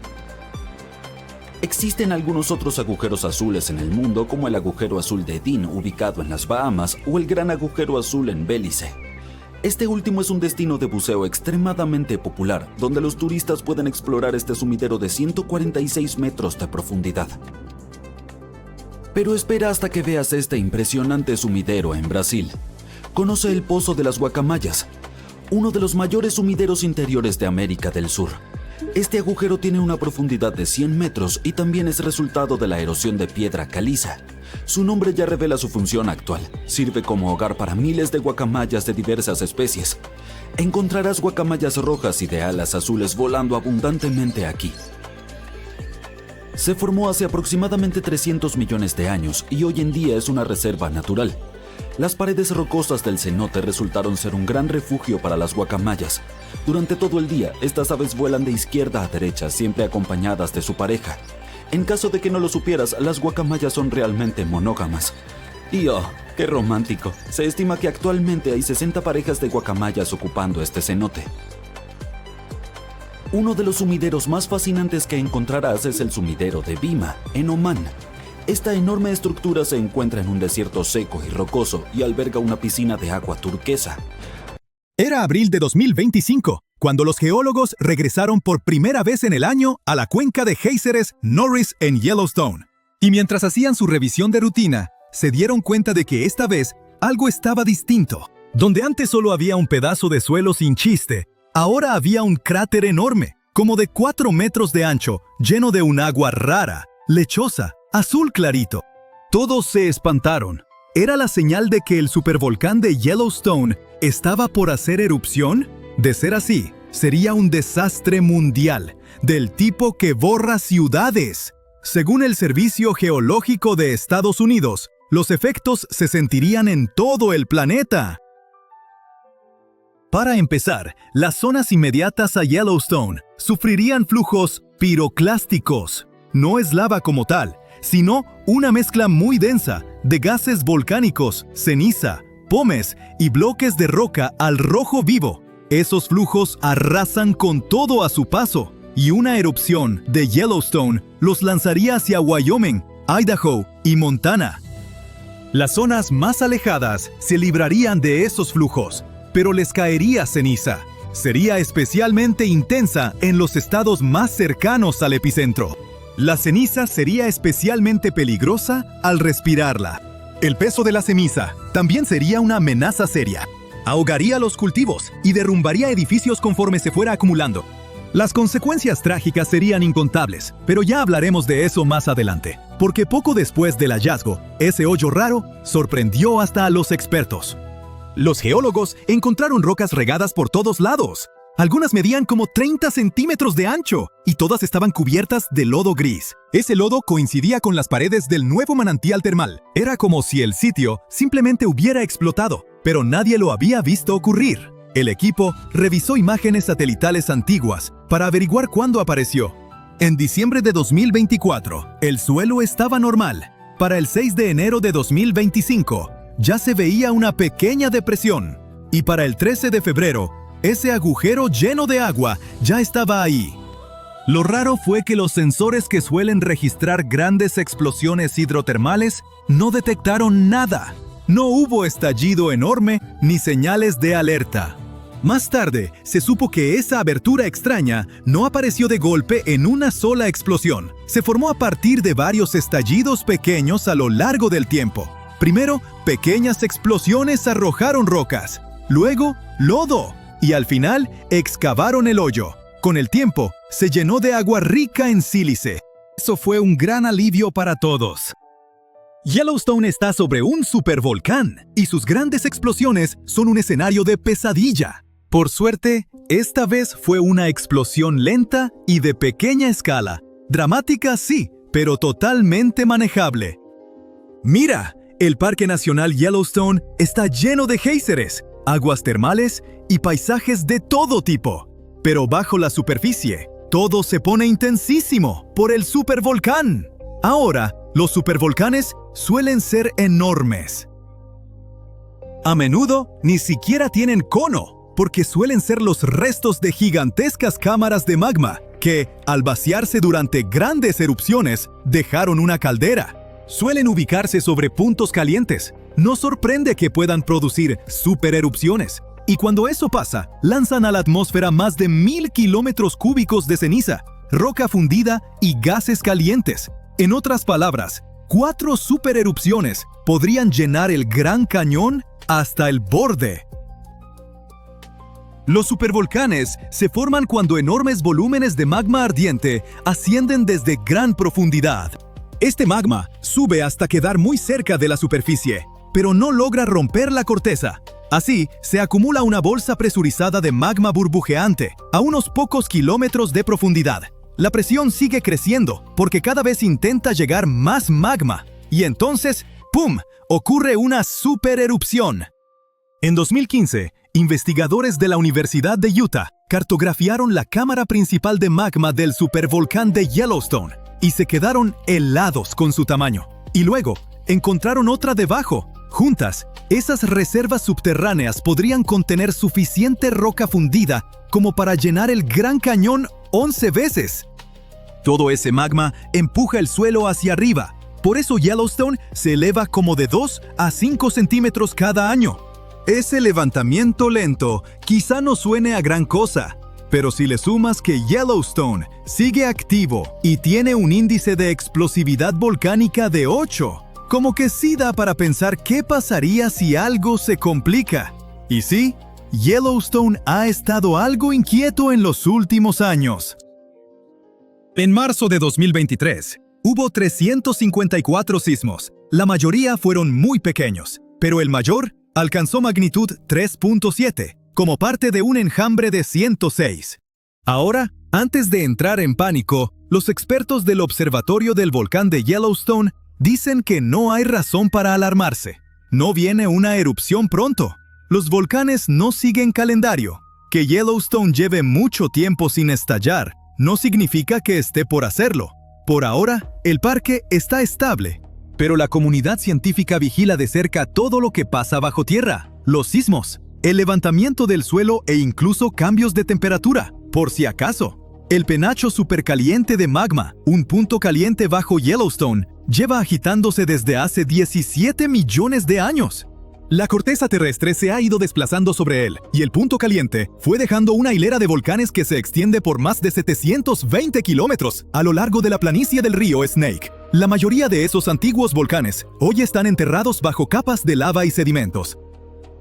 Existen algunos otros agujeros azules en el mundo, como el agujero azul de Dean, ubicado en las Bahamas, o el gran agujero azul en Belice. Este último es un destino de buceo extremadamente popular, donde los turistas pueden explorar este sumidero de 146 metros de profundidad. Pero espera hasta que veas este impresionante sumidero en Brasil. Conoce el Pozo de las Guacamayas, uno de los mayores sumideros interiores de América del Sur. Este agujero tiene una profundidad de 100 metros y también es resultado de la erosión de piedra caliza. Su nombre ya revela su función actual. Sirve como hogar para miles de guacamayas de diversas especies. Encontrarás guacamayas rojas y de alas azules volando abundantemente aquí. Se formó hace aproximadamente 300 millones de años y hoy en día es una reserva natural. Las paredes rocosas del cenote resultaron ser un gran refugio para las guacamayas. Durante todo el día, estas aves vuelan de izquierda a derecha, siempre acompañadas de su pareja. En caso de que no lo supieras, las guacamayas son realmente monógamas. Y ¡oh, qué romántico! Se estima que actualmente hay 60 parejas de guacamayas ocupando este cenote. Uno de los sumideros más fascinantes que encontrarás es el sumidero de Bima, en Omán. Esta enorme estructura se encuentra en un desierto seco y rocoso y alberga una piscina de agua turquesa. Era abril de 2025, cuando los geólogos regresaron por primera vez en el año a la cuenca de géiseres Norris en Yellowstone. Y mientras hacían su revisión de rutina, se dieron cuenta de que esta vez algo estaba distinto. Donde antes solo había un pedazo de suelo sin chiste, ahora había un cráter enorme, como de 4 metros de ancho, lleno de un agua rara, lechosa, azul clarito. Todos se espantaron. ¿Era la señal de que el supervolcán de Yellowstone estaba por hacer erupción? De ser así, sería un desastre mundial, del tipo que borra ciudades. Según el Servicio Geológico de Estados Unidos, los efectos se sentirían en todo el planeta. Para empezar, las zonas inmediatas a Yellowstone sufrirían flujos piroclásticos. No es lava como tal, sino una mezcla muy densa de gases volcánicos, ceniza, pomes y bloques de roca al rojo vivo. Esos flujos arrasan con todo a su paso, y una erupción de Yellowstone los lanzaría hacia Wyoming, Idaho y Montana. Las zonas más alejadas se librarían de esos flujos, pero les caería ceniza. Sería especialmente intensa en los estados más cercanos al epicentro. La ceniza sería especialmente peligrosa al respirarla. El peso de la ceniza también sería una amenaza seria. Ahogaría los cultivos y derrumbaría edificios conforme se fuera acumulando. Las consecuencias trágicas serían incontables, pero ya hablaremos de eso más adelante, porque poco después del hallazgo, ese hoyo raro sorprendió hasta a los expertos. Los geólogos encontraron rocas regadas por todos lados. Algunas medían como 30 centímetros de ancho y todas estaban cubiertas de lodo gris. Ese lodo coincidía con las paredes del nuevo manantial termal. Era como si el sitio simplemente hubiera explotado, pero nadie lo había visto ocurrir. El equipo revisó imágenes satelitales antiguas para averiguar cuándo apareció. En diciembre de 2024, el suelo estaba normal. Para el 6 de enero de 2025, ya se veía una pequeña depresión. Y para el 13 de febrero, ese agujero lleno de agua ya estaba ahí. Lo raro fue que los sensores que suelen registrar grandes explosiones hidrotermales no detectaron nada. No hubo estallido enorme ni señales de alerta. Más tarde, se supo que esa abertura extraña no apareció de golpe en una sola explosión. Se formó a partir de varios estallidos pequeños a lo largo del tiempo. Primero, pequeñas explosiones arrojaron rocas, luego, lodo, y al final, excavaron el hoyo. Con el tiempo, se llenó de agua rica en sílice. Eso fue un gran alivio para todos. Yellowstone está sobre un supervolcán, y sus grandes explosiones son un escenario de pesadilla. Por suerte, esta vez fue una explosión lenta y de pequeña escala. Dramática sí, pero totalmente manejable. Mira, el Parque Nacional Yellowstone está lleno de géiseres, aguas termales y paisajes de todo tipo. Pero bajo la superficie, todo se pone intensísimo por el supervolcán. Ahora, los supervolcanes suelen ser enormes. A menudo, ni siquiera tienen cono, porque suelen ser los restos de gigantescas cámaras de magma que, al vaciarse durante grandes erupciones, dejaron una caldera. Suelen ubicarse sobre puntos calientes. No sorprende que puedan producir supererupciones. Y cuando eso pasa, lanzan a la atmósfera más de 1000 kilómetros cúbicos de ceniza, roca fundida y gases calientes. En otras palabras, 4 supererupciones podrían llenar el Gran Cañón hasta el borde. Los supervolcanes se forman cuando enormes volúmenes de magma ardiente ascienden desde gran profundidad. Este magma sube hasta quedar muy cerca de la superficie, pero no logra romper la corteza. Así, se acumula una bolsa presurizada de magma burbujeante a unos pocos kilómetros de profundidad. La presión sigue creciendo porque cada vez intenta llegar más magma. Y entonces, ¡pum!, ocurre una supererupción. En 2015, investigadores de la Universidad de Utah cartografiaron la cámara principal de magma del supervolcán de Yellowstone y se quedaron helados con su tamaño. Y luego, encontraron otra debajo. Juntas, esas reservas subterráneas podrían contener suficiente roca fundida como para llenar el Gran Cañón 11 veces. Todo ese magma empuja el suelo hacia arriba. Por eso Yellowstone se eleva como de 2 a 5 centímetros cada año. Ese levantamiento lento quizá no suene a gran cosa, pero si le sumas que Yellowstone sigue activo y tiene un índice de explosividad volcánica de 8, como que sí da para pensar qué pasaría si algo se complica. Y sí, Yellowstone ha estado algo inquieto en los últimos años. En marzo de 2023, hubo 354 sismos. La mayoría fueron muy pequeños, pero el mayor alcanzó magnitud 3.7, como parte de un enjambre de 106. Ahora, antes de entrar en pánico, los expertos del Observatorio del Volcán de Yellowstone dicen que no hay razón para alarmarse. No viene una erupción pronto. Los volcanes no siguen calendario. Que Yellowstone lleve mucho tiempo sin estallar no significa que esté por hacerlo. Por ahora, el parque está estable. Pero la comunidad científica vigila de cerca todo lo que pasa bajo tierra, los sismos, el levantamiento del suelo e incluso cambios de temperatura, por si acaso. El penacho supercaliente de magma, un punto caliente bajo Yellowstone, lleva agitándose desde hace 17 millones de años. La corteza terrestre se ha ido desplazando sobre él, y el punto caliente fue dejando una hilera de volcanes que se extiende por más de 720 kilómetros a lo largo de la planicie del río Snake. La mayoría de esos antiguos volcanes hoy están enterrados bajo capas de lava y sedimentos.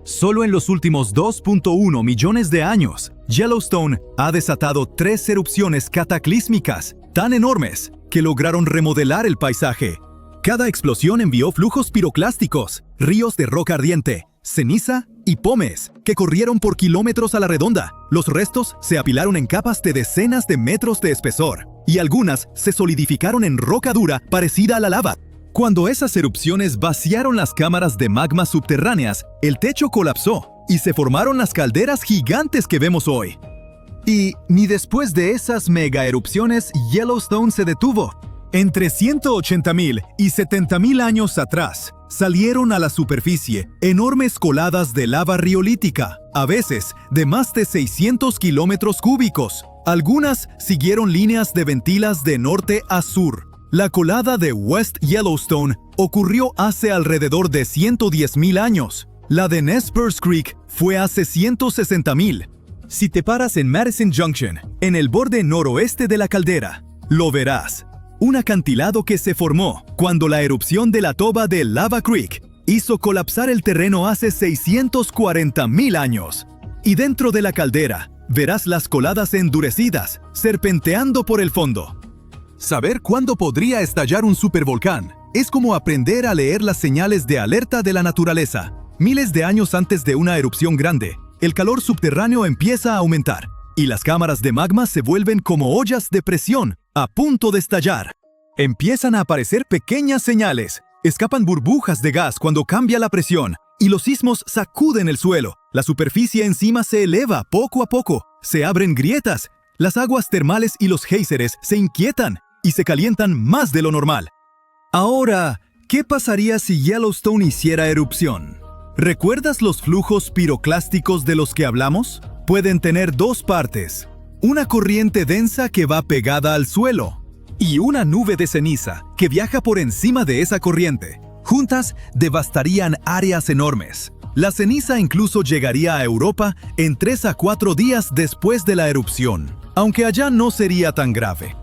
Solo en los últimos 2.1 millones de años, Yellowstone ha desatado 3 erupciones cataclísmicas tan enormes que lograron remodelar el paisaje. Cada explosión envió flujos piroclásticos, ríos de roca ardiente, ceniza y pómez que corrieron por kilómetros a la redonda. Los restos se apilaron en capas de decenas de metros de espesor, y algunas se solidificaron en roca dura parecida a la lava. Cuando esas erupciones vaciaron las cámaras de magma subterráneas, el techo colapsó y se formaron las calderas gigantes que vemos hoy. Y ni después de esas mega erupciones Yellowstone se detuvo. Entre 180.000 y 70.000 años atrás, salieron a la superficie enormes coladas de lava riolítica, a veces de más de 600 kilómetros cúbicos. Algunas siguieron líneas de ventilas de norte a sur. La colada de West Yellowstone ocurrió hace alrededor de 110.000 años. La de Nez Perce Creek fue hace 160,000. Si te paras en Madison Junction, en el borde noroeste de la caldera, lo verás. Un acantilado que se formó cuando la erupción de la toba de Lava Creek hizo colapsar el terreno hace 640,000 años. Y dentro de la caldera, verás las coladas endurecidas, serpenteando por el fondo. Saber cuándo podría estallar un supervolcán es como aprender a leer las señales de alerta de la naturaleza. Miles de años antes de una erupción grande, el calor subterráneo empieza a aumentar y las cámaras de magma se vuelven como ollas de presión a punto de estallar. Empiezan a aparecer pequeñas señales, escapan burbujas de gas cuando cambia la presión y los sismos sacuden el suelo. La superficie encima se eleva poco a poco, se abren grietas, las aguas termales y los géiseres se inquietan y se calientan más de lo normal. Ahora, ¿qué pasaría si Yellowstone hiciera erupción? ¿Recuerdas los flujos piroclásticos de los que hablamos? Pueden tener dos partes. Una corriente densa que va pegada al suelo y una nube de ceniza que viaja por encima de esa corriente. Juntas devastarían áreas enormes. La ceniza incluso llegaría a Europa en 3 a 4 días después de la erupción, aunque allá no sería tan grave.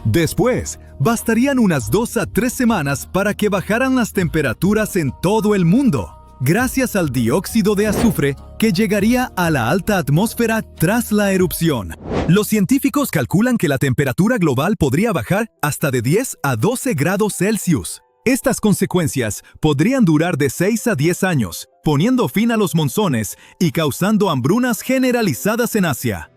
Después, bastarían unas 2 a 3 semanas para que bajaran las temperaturas en todo el mundo, gracias al dióxido de azufre que llegaría a la alta atmósfera tras la erupción. Los científicos calculan que la temperatura global podría bajar hasta de 10 a 12 grados Celsius. Estas consecuencias podrían durar de 6 a 10 años, poniendo fin a los monzones y causando hambrunas generalizadas en Asia.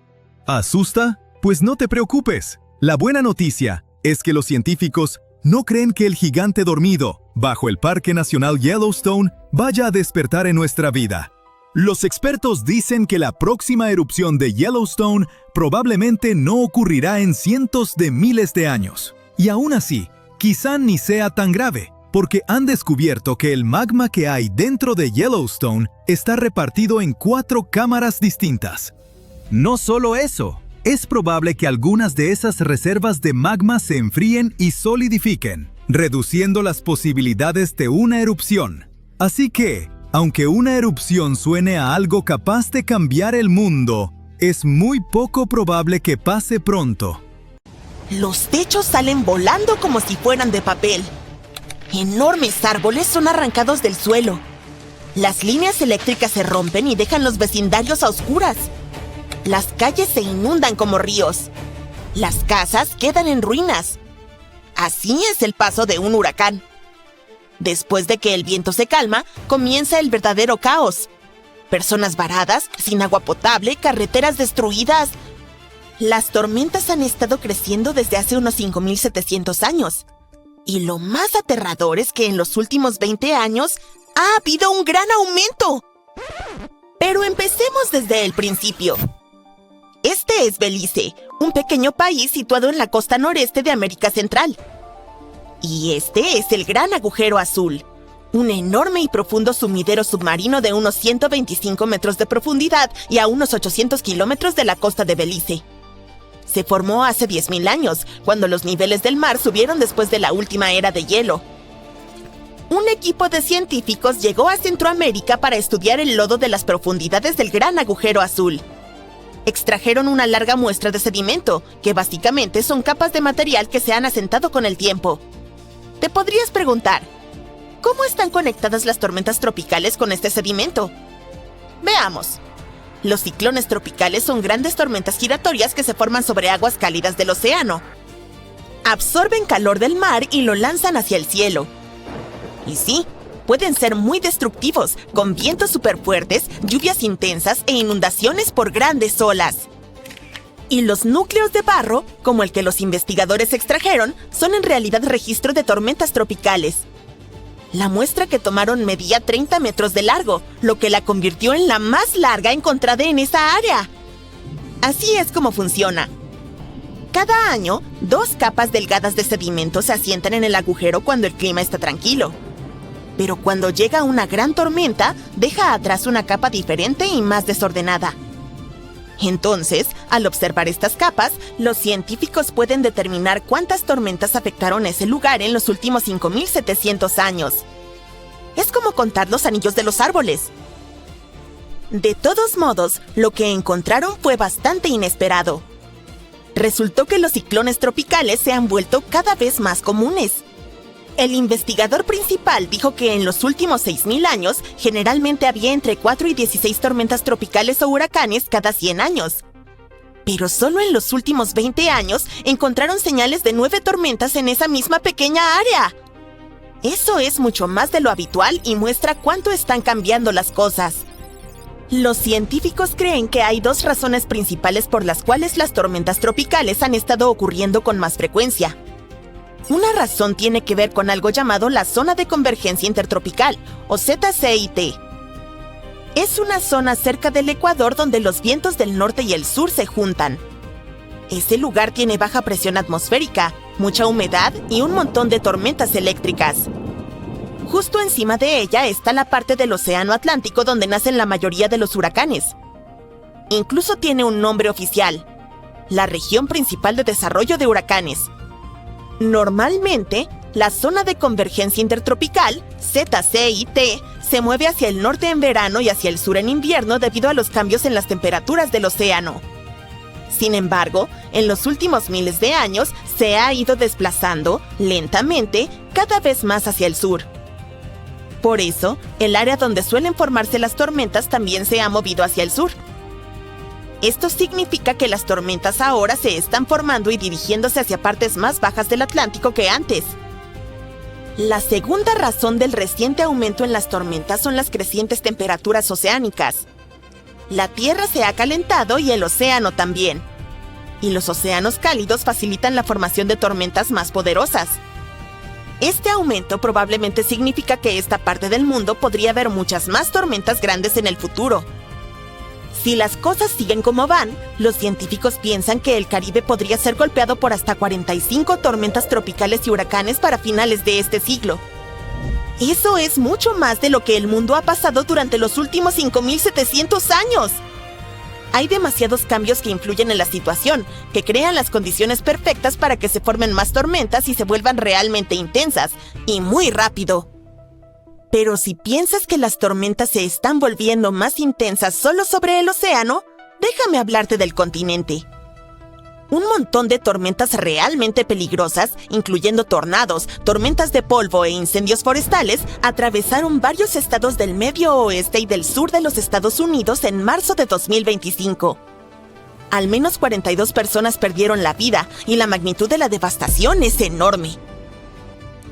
¿Asusta? Pues no te preocupes. La buena noticia es que los científicos no creen que el gigante dormido bajo el Parque Nacional Yellowstone vaya a despertar en nuestra vida. Los expertos dicen que la próxima erupción de Yellowstone probablemente no ocurrirá en cientos de miles de años. Y aún así, quizá ni sea tan grave, porque han descubierto que el magma que hay dentro de Yellowstone está repartido en 4 cámaras distintas. No solo eso, es probable que algunas de esas reservas de magma se enfríen y solidifiquen, reduciendo las posibilidades de una erupción. Así que, aunque una erupción suene a algo capaz de cambiar el mundo, es muy poco probable que pase pronto. Los techos salen volando como si fueran de papel. Enormes árboles son arrancados del suelo. Las líneas eléctricas se rompen y dejan los vecindarios a oscuras. Las calles se inundan como ríos. Las casas quedan en ruinas. Así es el paso de un huracán. Después de que el viento se calma, comienza el verdadero caos. Personas varadas, sin agua potable, carreteras destruidas. Las tormentas han estado creciendo desde hace unos 5,700 años. Y lo más aterrador es que en los últimos 20 años ha habido un gran aumento. Pero empecemos desde el principio. Este es Belice, un pequeño país situado en la costa noreste de América Central. Y este es el Gran Agujero Azul, un enorme y profundo sumidero submarino de unos 125 metros de profundidad y a unos 800 kilómetros de la costa de Belice. Se formó hace 10,000 años, cuando los niveles del mar subieron después de la última era de hielo. Un equipo de científicos llegó a Centroamérica para estudiar el lodo de las profundidades del Gran Agujero Azul. Extrajeron una larga muestra de sedimento, que básicamente son capas de material que se han asentado con el tiempo. Te podrías preguntar, ¿cómo están conectadas las tormentas tropicales con este sedimento? Veamos. Los ciclones tropicales son grandes tormentas giratorias que se forman sobre aguas cálidas del océano. Absorben calor del mar y lo lanzan hacia el cielo. Y sí, pueden ser muy destructivos, con vientos superfuertes, lluvias intensas e inundaciones por grandes olas. Y los núcleos de barro, como el que los investigadores extrajeron, son en realidad registro de tormentas tropicales. La muestra que tomaron medía 30 metros de largo, lo que la convirtió en la más larga encontrada en esa área. Así es como funciona. Cada año, 2 capas delgadas de sedimento se asientan en el agujero cuando el clima está tranquilo. Pero cuando llega una gran tormenta, deja atrás una capa diferente y más desordenada. Entonces, al observar estas capas, los científicos pueden determinar cuántas tormentas afectaron ese lugar en los últimos 5,700 años. Es como contar los anillos de los árboles. De todos modos, lo que encontraron fue bastante inesperado. Resultó que los ciclones tropicales se han vuelto cada vez más comunes. El investigador principal dijo que en los últimos 6.000 años, generalmente había entre 4 y 16 tormentas tropicales o huracanes cada 100 años. Pero solo en los últimos 20 años encontraron señales de 9 tormentas en esa misma pequeña área. Eso es mucho más de lo habitual y muestra cuánto están cambiando las cosas. Los científicos creen que hay 2 razones principales por las cuales las tormentas tropicales han estado ocurriendo con más frecuencia. Una razón tiene que ver con algo llamado la Zona de Convergencia Intertropical, o ZCIT. Es una zona cerca del Ecuador donde los vientos del norte y el sur se juntan. Ese lugar tiene baja presión atmosférica, mucha humedad y un montón de tormentas eléctricas. Justo encima de ella está la parte del Océano Atlántico donde nacen la mayoría de los huracanes. Incluso tiene un nombre oficial: la Región Principal de Desarrollo de Huracanes. Normalmente, la Zona de Convergencia Intertropical, ZCIT, se mueve hacia el norte en verano y hacia el sur en invierno debido a los cambios en las temperaturas del océano. Sin embargo, en los últimos miles de años se ha ido desplazando, lentamente, cada vez más hacia el sur. Por eso, el área donde suelen formarse las tormentas también se ha movido hacia el sur. Esto significa que las tormentas ahora se están formando y dirigiéndose hacia partes más bajas del Atlántico que antes. La segunda razón del reciente aumento en las tormentas son las crecientes temperaturas oceánicas. La Tierra se ha calentado y el océano también. Y los océanos cálidos facilitan la formación de tormentas más poderosas. Este aumento probablemente significa que esta parte del mundo podría ver muchas más tormentas grandes en el futuro. Si las cosas siguen como van, los científicos piensan que el Caribe podría ser golpeado por hasta 45 tormentas tropicales y huracanes para finales de este siglo. Eso es mucho más de lo que el mundo ha pasado durante los últimos 5.700 años. Hay demasiados cambios que influyen en la situación, que crean las condiciones perfectas para que se formen más tormentas y se vuelvan realmente intensas, y muy rápido. Pero si piensas que las tormentas se están volviendo más intensas solo sobre el océano, déjame hablarte del continente. Un montón de tormentas realmente peligrosas, incluyendo tornados, tormentas de polvo e incendios forestales, atravesaron varios estados del medio oeste y del sur de los Estados Unidos en marzo de 2025. Al menos 42 personas perdieron la vida y la magnitud de la devastación es enorme.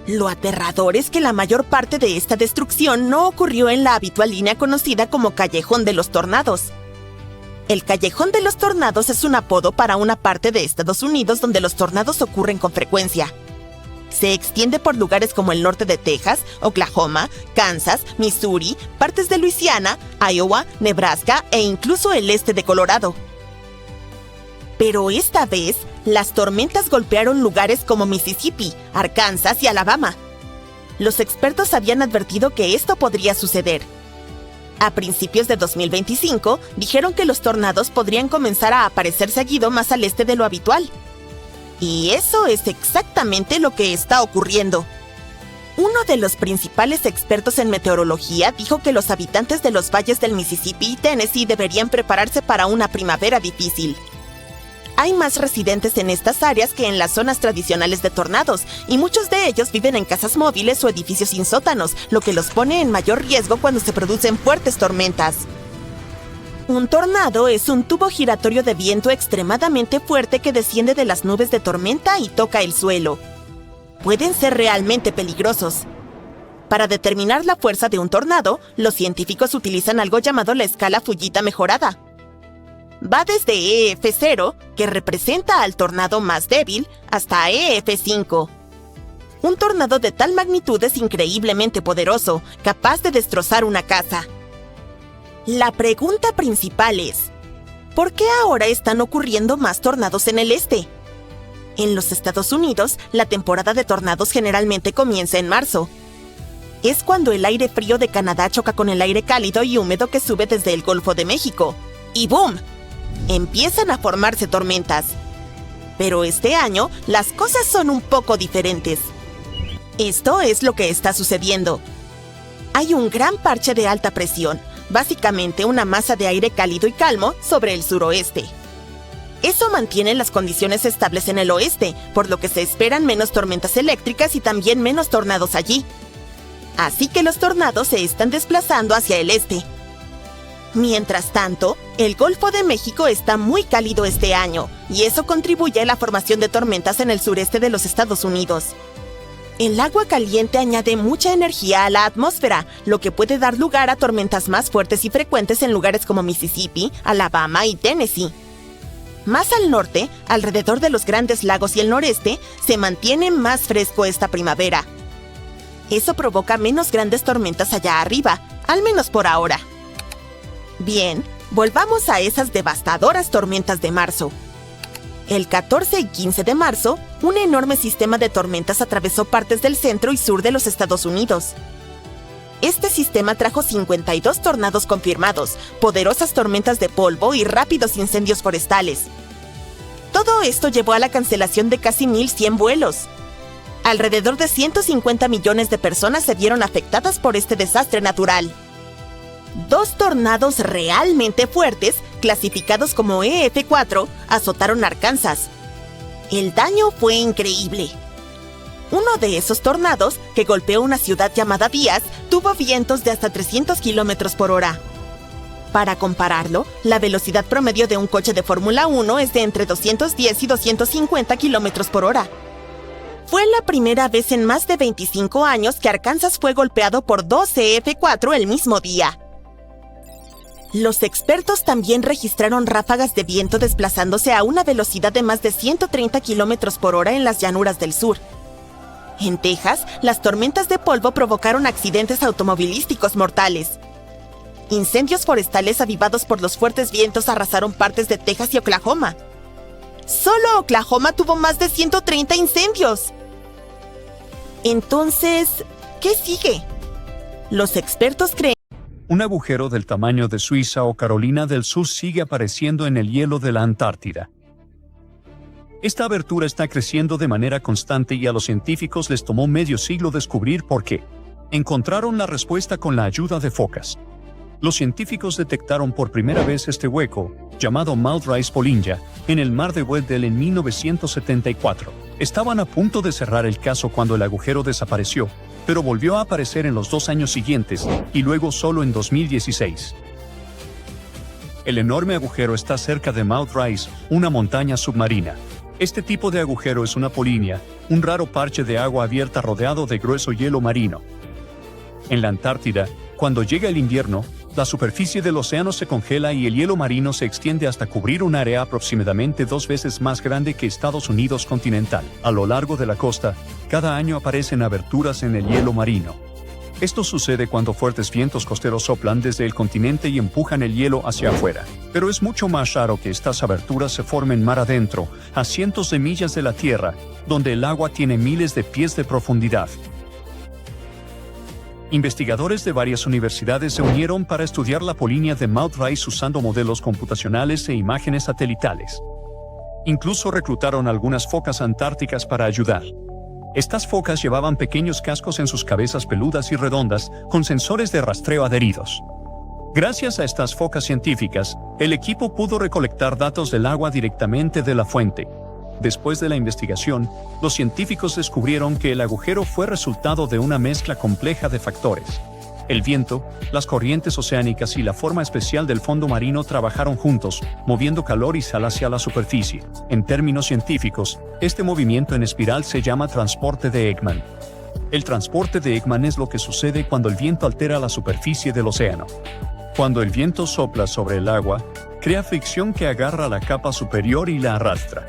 Lo aterrador es que la mayor parte de esta destrucción no ocurrió en la habitual línea conocida como Callejón de los Tornados. El Callejón de los Tornados es un apodo para una parte de Estados Unidos donde los tornados ocurren con frecuencia. Se extiende por lugares como el norte de Texas, Oklahoma, Kansas, Missouri, partes de Luisiana, Iowa, Nebraska e incluso el este de Colorado. Pero esta vez, las tormentas golpearon lugares como Mississippi, Arkansas y Alabama. Los expertos habían advertido que esto podría suceder. A principios de 2025, dijeron que los tornados podrían comenzar a aparecer seguido más al este de lo habitual. Y eso es exactamente lo que está ocurriendo. Uno de los principales expertos en meteorología dijo que los habitantes de los valles del Mississippi y Tennessee deberían prepararse para una primavera difícil. Hay más residentes en estas áreas que en las zonas tradicionales de tornados, y muchos de ellos viven en casas móviles o edificios sin sótanos, lo que los pone en mayor riesgo cuando se producen fuertes tormentas. Un tornado es un tubo giratorio de viento extremadamente fuerte que desciende de las nubes de tormenta y toca el suelo. Pueden ser realmente peligrosos. Para determinar la fuerza de un tornado, los científicos utilizan algo llamado la escala Fujita mejorada. Va desde EF0, que representa al tornado más débil, hasta EF5. Un tornado de tal magnitud es increíblemente poderoso, capaz de destrozar una casa. La pregunta principal es, ¿por qué ahora están ocurriendo más tornados en el este? En los Estados Unidos, la temporada de tornados generalmente comienza en marzo. Es cuando el aire frío de Canadá choca con el aire cálido y húmedo que sube desde el Golfo de México. ¡Y boom! Empiezan a formarse tormentas. Pero este año, las cosas son un poco diferentes. Esto es lo que está sucediendo. Hay un gran parche de alta presión, básicamente una masa de aire cálido y calmo sobre el suroeste. Eso mantiene las condiciones estables en el oeste, por lo que se esperan menos tormentas eléctricas y también menos tornados allí. Así que los tornados se están desplazando hacia el este. Mientras tanto, el Golfo de México está muy cálido este año, y eso contribuye a la formación de tormentas en el sureste de los Estados Unidos. El agua caliente añade mucha energía a la atmósfera, lo que puede dar lugar a tormentas más fuertes y frecuentes en lugares como Mississippi, Alabama y Tennessee. Más al norte, alrededor de los Grandes Lagos y el noreste, se mantiene más fresco esta primavera. Eso provoca menos grandes tormentas allá arriba, al menos por ahora. Bien, volvamos a esas devastadoras tormentas de marzo. El 14 y 15 de marzo, un enorme sistema de tormentas atravesó partes del centro y sur de los Estados Unidos. Este sistema trajo 52 tornados confirmados, poderosas tormentas de polvo y rápidos incendios forestales. Todo esto llevó a la cancelación de casi 1,100 vuelos. Alrededor de 150 millones de personas se vieron afectadas por este desastre natural. 2 tornados realmente fuertes, clasificados como EF4, azotaron Arkansas. El daño fue increíble. Uno de esos tornados, que golpeó una ciudad llamada Díaz, tuvo vientos de hasta 300 kilómetros por hora. Para compararlo, la velocidad promedio de un coche de Fórmula 1 es de entre 210 y 250 kilómetros por hora. Fue la primera vez en más de 25 años que Arkansas fue golpeado por 2 EF4 el mismo día. Los expertos también registraron ráfagas de viento desplazándose a una velocidad de más de 130 kilómetros por hora en las llanuras del sur. En Texas, las tormentas de polvo provocaron accidentes automovilísticos mortales. Incendios forestales avivados por los fuertes vientos arrasaron partes de Texas y Oklahoma. Solo Oklahoma tuvo más de 130 incendios. Entonces, ¿qué sigue? Los expertos creen Un agujero del tamaño de Suiza o Carolina del Sur sigue apareciendo en el hielo de la Antártida. Esta abertura está creciendo de manera constante y a los científicos les tomó medio siglo descubrir por qué. Encontraron la respuesta con la ayuda de focas. Los científicos detectaron por primera vez este hueco, llamado Mount Rice-Polinja, en el mar de Weddell en 1974. Estaban a punto de cerrar el caso cuando el agujero desapareció, pero volvió a aparecer en los 2 años siguientes, y luego solo en 2016. El enorme agujero está cerca de Mount Rice, una montaña submarina. Este tipo de agujero es una polinia, un raro parche de agua abierta rodeado de grueso hielo marino. En la Antártida, cuando llega el invierno, la superficie del océano se congela y el hielo marino se extiende hasta cubrir un área aproximadamente 2 veces más grande que Estados Unidos continental. A lo largo de la costa, cada año aparecen aberturas en el hielo marino. Esto sucede cuando fuertes vientos costeros soplan desde el continente y empujan el hielo hacia afuera. Pero es mucho más raro que estas aberturas se formen mar adentro, a cientos de millas de la Tierra, donde el agua tiene miles de pies de profundidad. Investigadores de varias universidades se unieron para estudiar la polinia de Mount Rice usando modelos computacionales e imágenes satelitales. Incluso reclutaron algunas focas antárticas para ayudar. Estas focas llevaban pequeños cascos en sus cabezas peludas y redondas, con sensores de rastreo adheridos. Gracias a estas focas científicas, el equipo pudo recolectar datos del agua directamente de la fuente. Después de la investigación, los científicos descubrieron que el agujero fue resultado de una mezcla compleja de factores. El viento, las corrientes oceánicas y la forma especial del fondo marino trabajaron juntos, moviendo calor y sal hacia la superficie. En términos científicos, este movimiento en espiral se llama transporte de Ekman. El transporte de Ekman es lo que sucede cuando el viento altera la superficie del océano. Cuando el viento sopla sobre el agua, crea fricción que agarra la capa superior y la arrastra.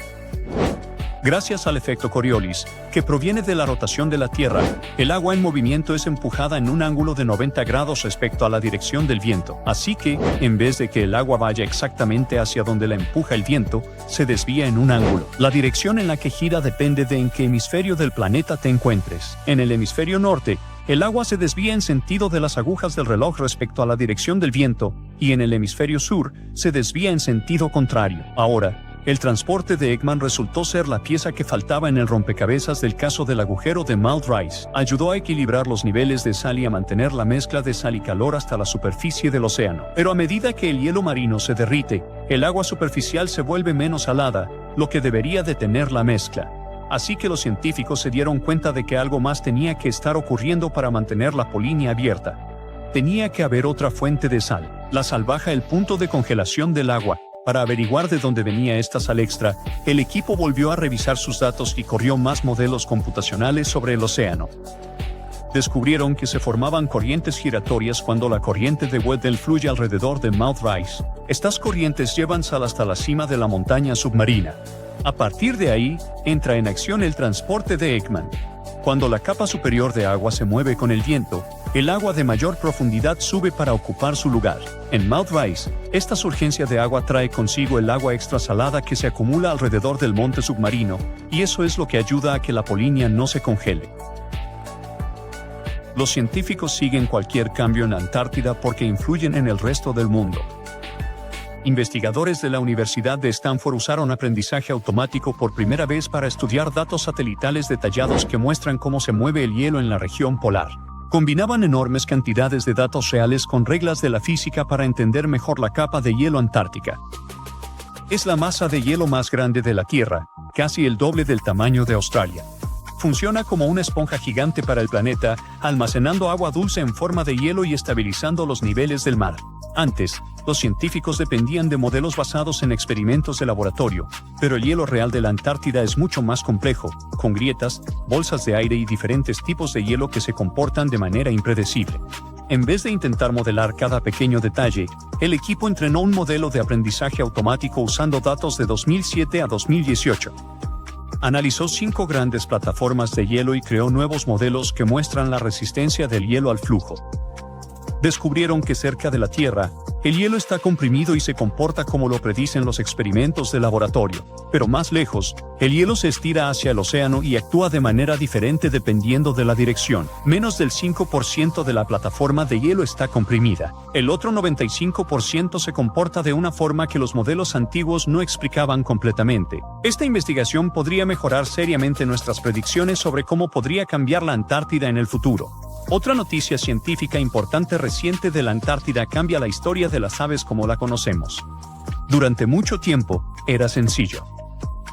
Gracias al efecto Coriolis, que proviene de la rotación de la Tierra, el agua en movimiento es empujada en un ángulo de 90 grados respecto a la dirección del viento. Así que, en vez de que el agua vaya exactamente hacia donde la empuja el viento, se desvía en un ángulo. La dirección en la que gira depende de en qué hemisferio del planeta te encuentres. En el hemisferio norte, el agua se desvía en sentido de las agujas del reloj respecto a la dirección del viento, y en el hemisferio sur, se desvía en sentido contrario. Ahora, el transporte de Ekman resultó ser la pieza que faltaba en el rompecabezas del caso del agujero de Mount Rice. Ayudó a equilibrar los niveles de sal y a mantener la mezcla de sal y calor hasta la superficie del océano. Pero a medida que el hielo marino se derrite, el agua superficial se vuelve menos salada, lo que debería detener la mezcla. Así que los científicos se dieron cuenta de que algo más tenía que estar ocurriendo para mantener la Polinia abierta. Tenía que haber otra fuente de sal. La sal baja el punto de congelación del agua. Para averiguar de dónde venía esta sal extra, el equipo volvió a revisar sus datos y corrió más modelos computacionales sobre el océano. Descubrieron que se formaban corrientes giratorias cuando la corriente de Weddell fluye alrededor de Mount Rice. Estas corrientes llevan sal hasta la cima de la montaña submarina. A partir de ahí, entra en acción el transporte de Ekman. Cuando la capa superior de agua se mueve con el viento, el agua de mayor profundidad sube para ocupar su lugar. En Mount Rice, esta surgencia de agua trae consigo el agua extra salada que se acumula alrededor del monte submarino, y eso es lo que ayuda a que la Polinia no se congele. Los científicos siguen cualquier cambio en la Antártida porque influyen en el resto del mundo. Investigadores de la Universidad de Stanford usaron aprendizaje automático por primera vez para estudiar datos satelitales detallados que muestran cómo se mueve el hielo en la región polar. Combinaban enormes cantidades de datos reales con reglas de la física para entender mejor la capa de hielo antártica. Es la masa de hielo más grande de la Tierra, casi el doble del tamaño de Australia. Funciona como una esponja gigante para el planeta, almacenando agua dulce en forma de hielo y estabilizando los niveles del mar. Antes, los científicos dependían de modelos basados en experimentos de laboratorio, pero el hielo real de la Antártida es mucho más complejo, con grietas, bolsas de aire y diferentes tipos de hielo que se comportan de manera impredecible. En vez de intentar modelar cada pequeño detalle, el equipo entrenó un modelo de aprendizaje automático usando datos de 2007 a 2018. Analizó 5 grandes plataformas de hielo y creó nuevos modelos que muestran la resistencia del hielo al flujo. Descubrieron que cerca de la Tierra, el hielo está comprimido y se comporta como lo predicen los experimentos de laboratorio, pero más lejos, el hielo se estira hacia el océano y actúa de manera diferente dependiendo de la dirección. Menos del 5% de la plataforma de hielo está comprimida. El otro 95% se comporta de una forma que los modelos antiguos no explicaban completamente. Esta investigación podría mejorar seriamente nuestras predicciones sobre cómo podría cambiar la Antártida en el futuro. Otra noticia científica importante reciente de la Antártida cambia la historia de las aves como la conocemos. Durante mucho tiempo, era sencillo.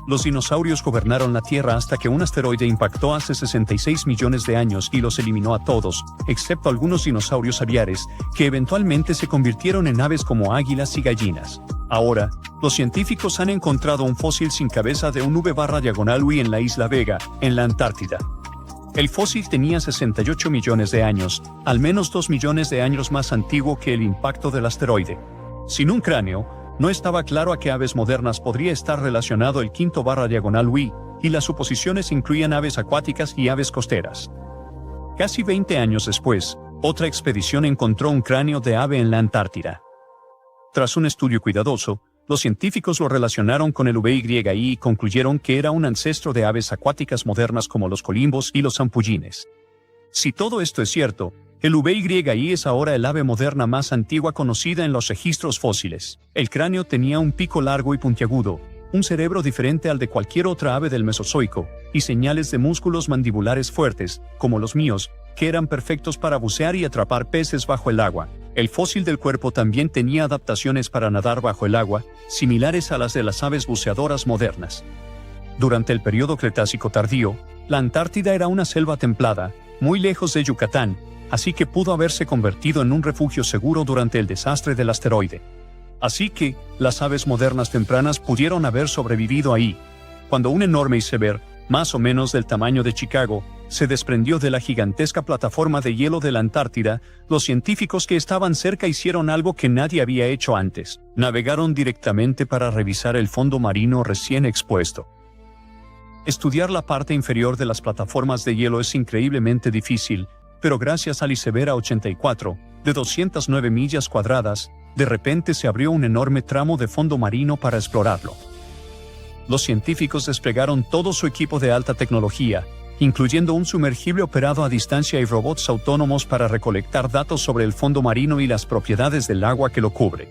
Los dinosaurios gobernaron la Tierra hasta que un asteroide impactó hace 66 millones de años y los eliminó a todos, excepto algunos dinosaurios aviares, que eventualmente se convirtieron en aves como águilas y gallinas. Ahora, los científicos han encontrado un fósil sin cabeza de un V/diagonal en la isla Vega, en la Antártida. El fósil tenía 68 millones de años, al menos 2 millones de años más antiguo que el impacto del asteroide. Sin un cráneo, no estaba claro a qué aves modernas podría estar relacionado el V/diagonal, y las suposiciones incluían aves acuáticas y aves costeras. Casi 20 años después, otra expedición encontró un cráneo de ave en la Antártida. Tras un estudio cuidadoso, los científicos lo relacionaron con el VYI y concluyeron que era un ancestro de aves acuáticas modernas como los colimbos y los zampullines. Si todo esto es cierto, el VYI es ahora el ave moderna más antigua conocida en los registros fósiles. El cráneo tenía un pico largo y puntiagudo, un cerebro diferente al de cualquier otra ave del Mesozoico, y señales de músculos mandibulares fuertes, como los míos, que eran perfectos para bucear y atrapar peces bajo el agua. El fósil del cuerpo también tenía adaptaciones para nadar bajo el agua, similares a las de las aves buceadoras modernas. Durante el período Cretácico tardío, la Antártida era una selva templada, muy lejos de Yucatán, así que pudo haberse convertido en un refugio seguro durante el desastre del asteroide. Así que, las aves modernas tempranas pudieron haber sobrevivido ahí. Cuando un enorme iceberg, más o menos del tamaño de Chicago, se desprendió de la gigantesca plataforma de hielo de la Antártida, los científicos que estaban cerca hicieron algo que nadie había hecho antes. Navegaron directamente para revisar el fondo marino recién expuesto. Estudiar la parte inferior de las plataformas de hielo es increíblemente difícil, pero gracias al iceberg 84, de 209 millas cuadradas, de repente se abrió un enorme tramo de fondo marino para explorarlo. Los científicos desplegaron todo su equipo de alta tecnología, incluyendo un sumergible operado a distancia y robots autónomos para recolectar datos sobre el fondo marino y las propiedades del agua que lo cubre.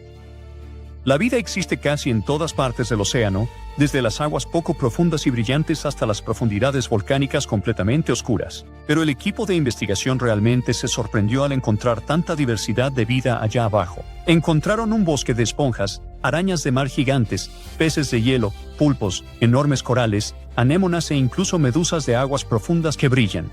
La vida existe casi en todas partes del océano, desde las aguas poco profundas y brillantes hasta las profundidades volcánicas completamente oscuras. Pero el equipo de investigación realmente se sorprendió al encontrar tanta diversidad de vida allá abajo. Encontraron un bosque de esponjas, arañas de mar gigantes, peces de hielo, pulpos, enormes corales, anémonas e incluso medusas de aguas profundas que brillan.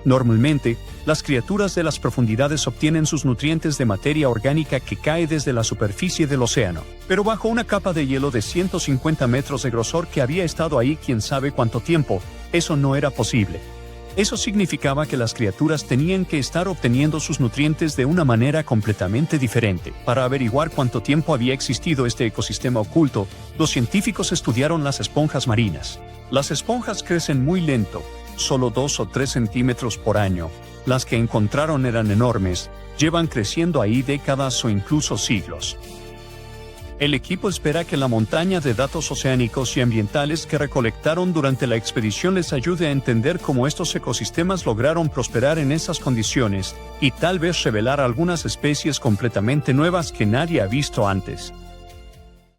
Normalmente, las criaturas de las profundidades obtienen sus nutrientes de materia orgánica que cae desde la superficie del océano, pero bajo una capa de hielo de 150 metros de grosor que había estado ahí quién sabe cuánto tiempo, eso no era posible. Eso significaba que las criaturas tenían que estar obteniendo sus nutrientes de una manera completamente diferente. Para averiguar cuánto tiempo había existido este ecosistema oculto, los científicos estudiaron las esponjas marinas. Las esponjas crecen muy lento, solo 2 o 3 centímetros por año. Las que encontraron eran enormes, llevan creciendo ahí décadas o incluso siglos. El equipo espera que la montaña de datos oceánicos y ambientales que recolectaron durante la expedición les ayude a entender cómo estos ecosistemas lograron prosperar en esas condiciones, y tal vez revelar algunas especies completamente nuevas que nadie ha visto antes.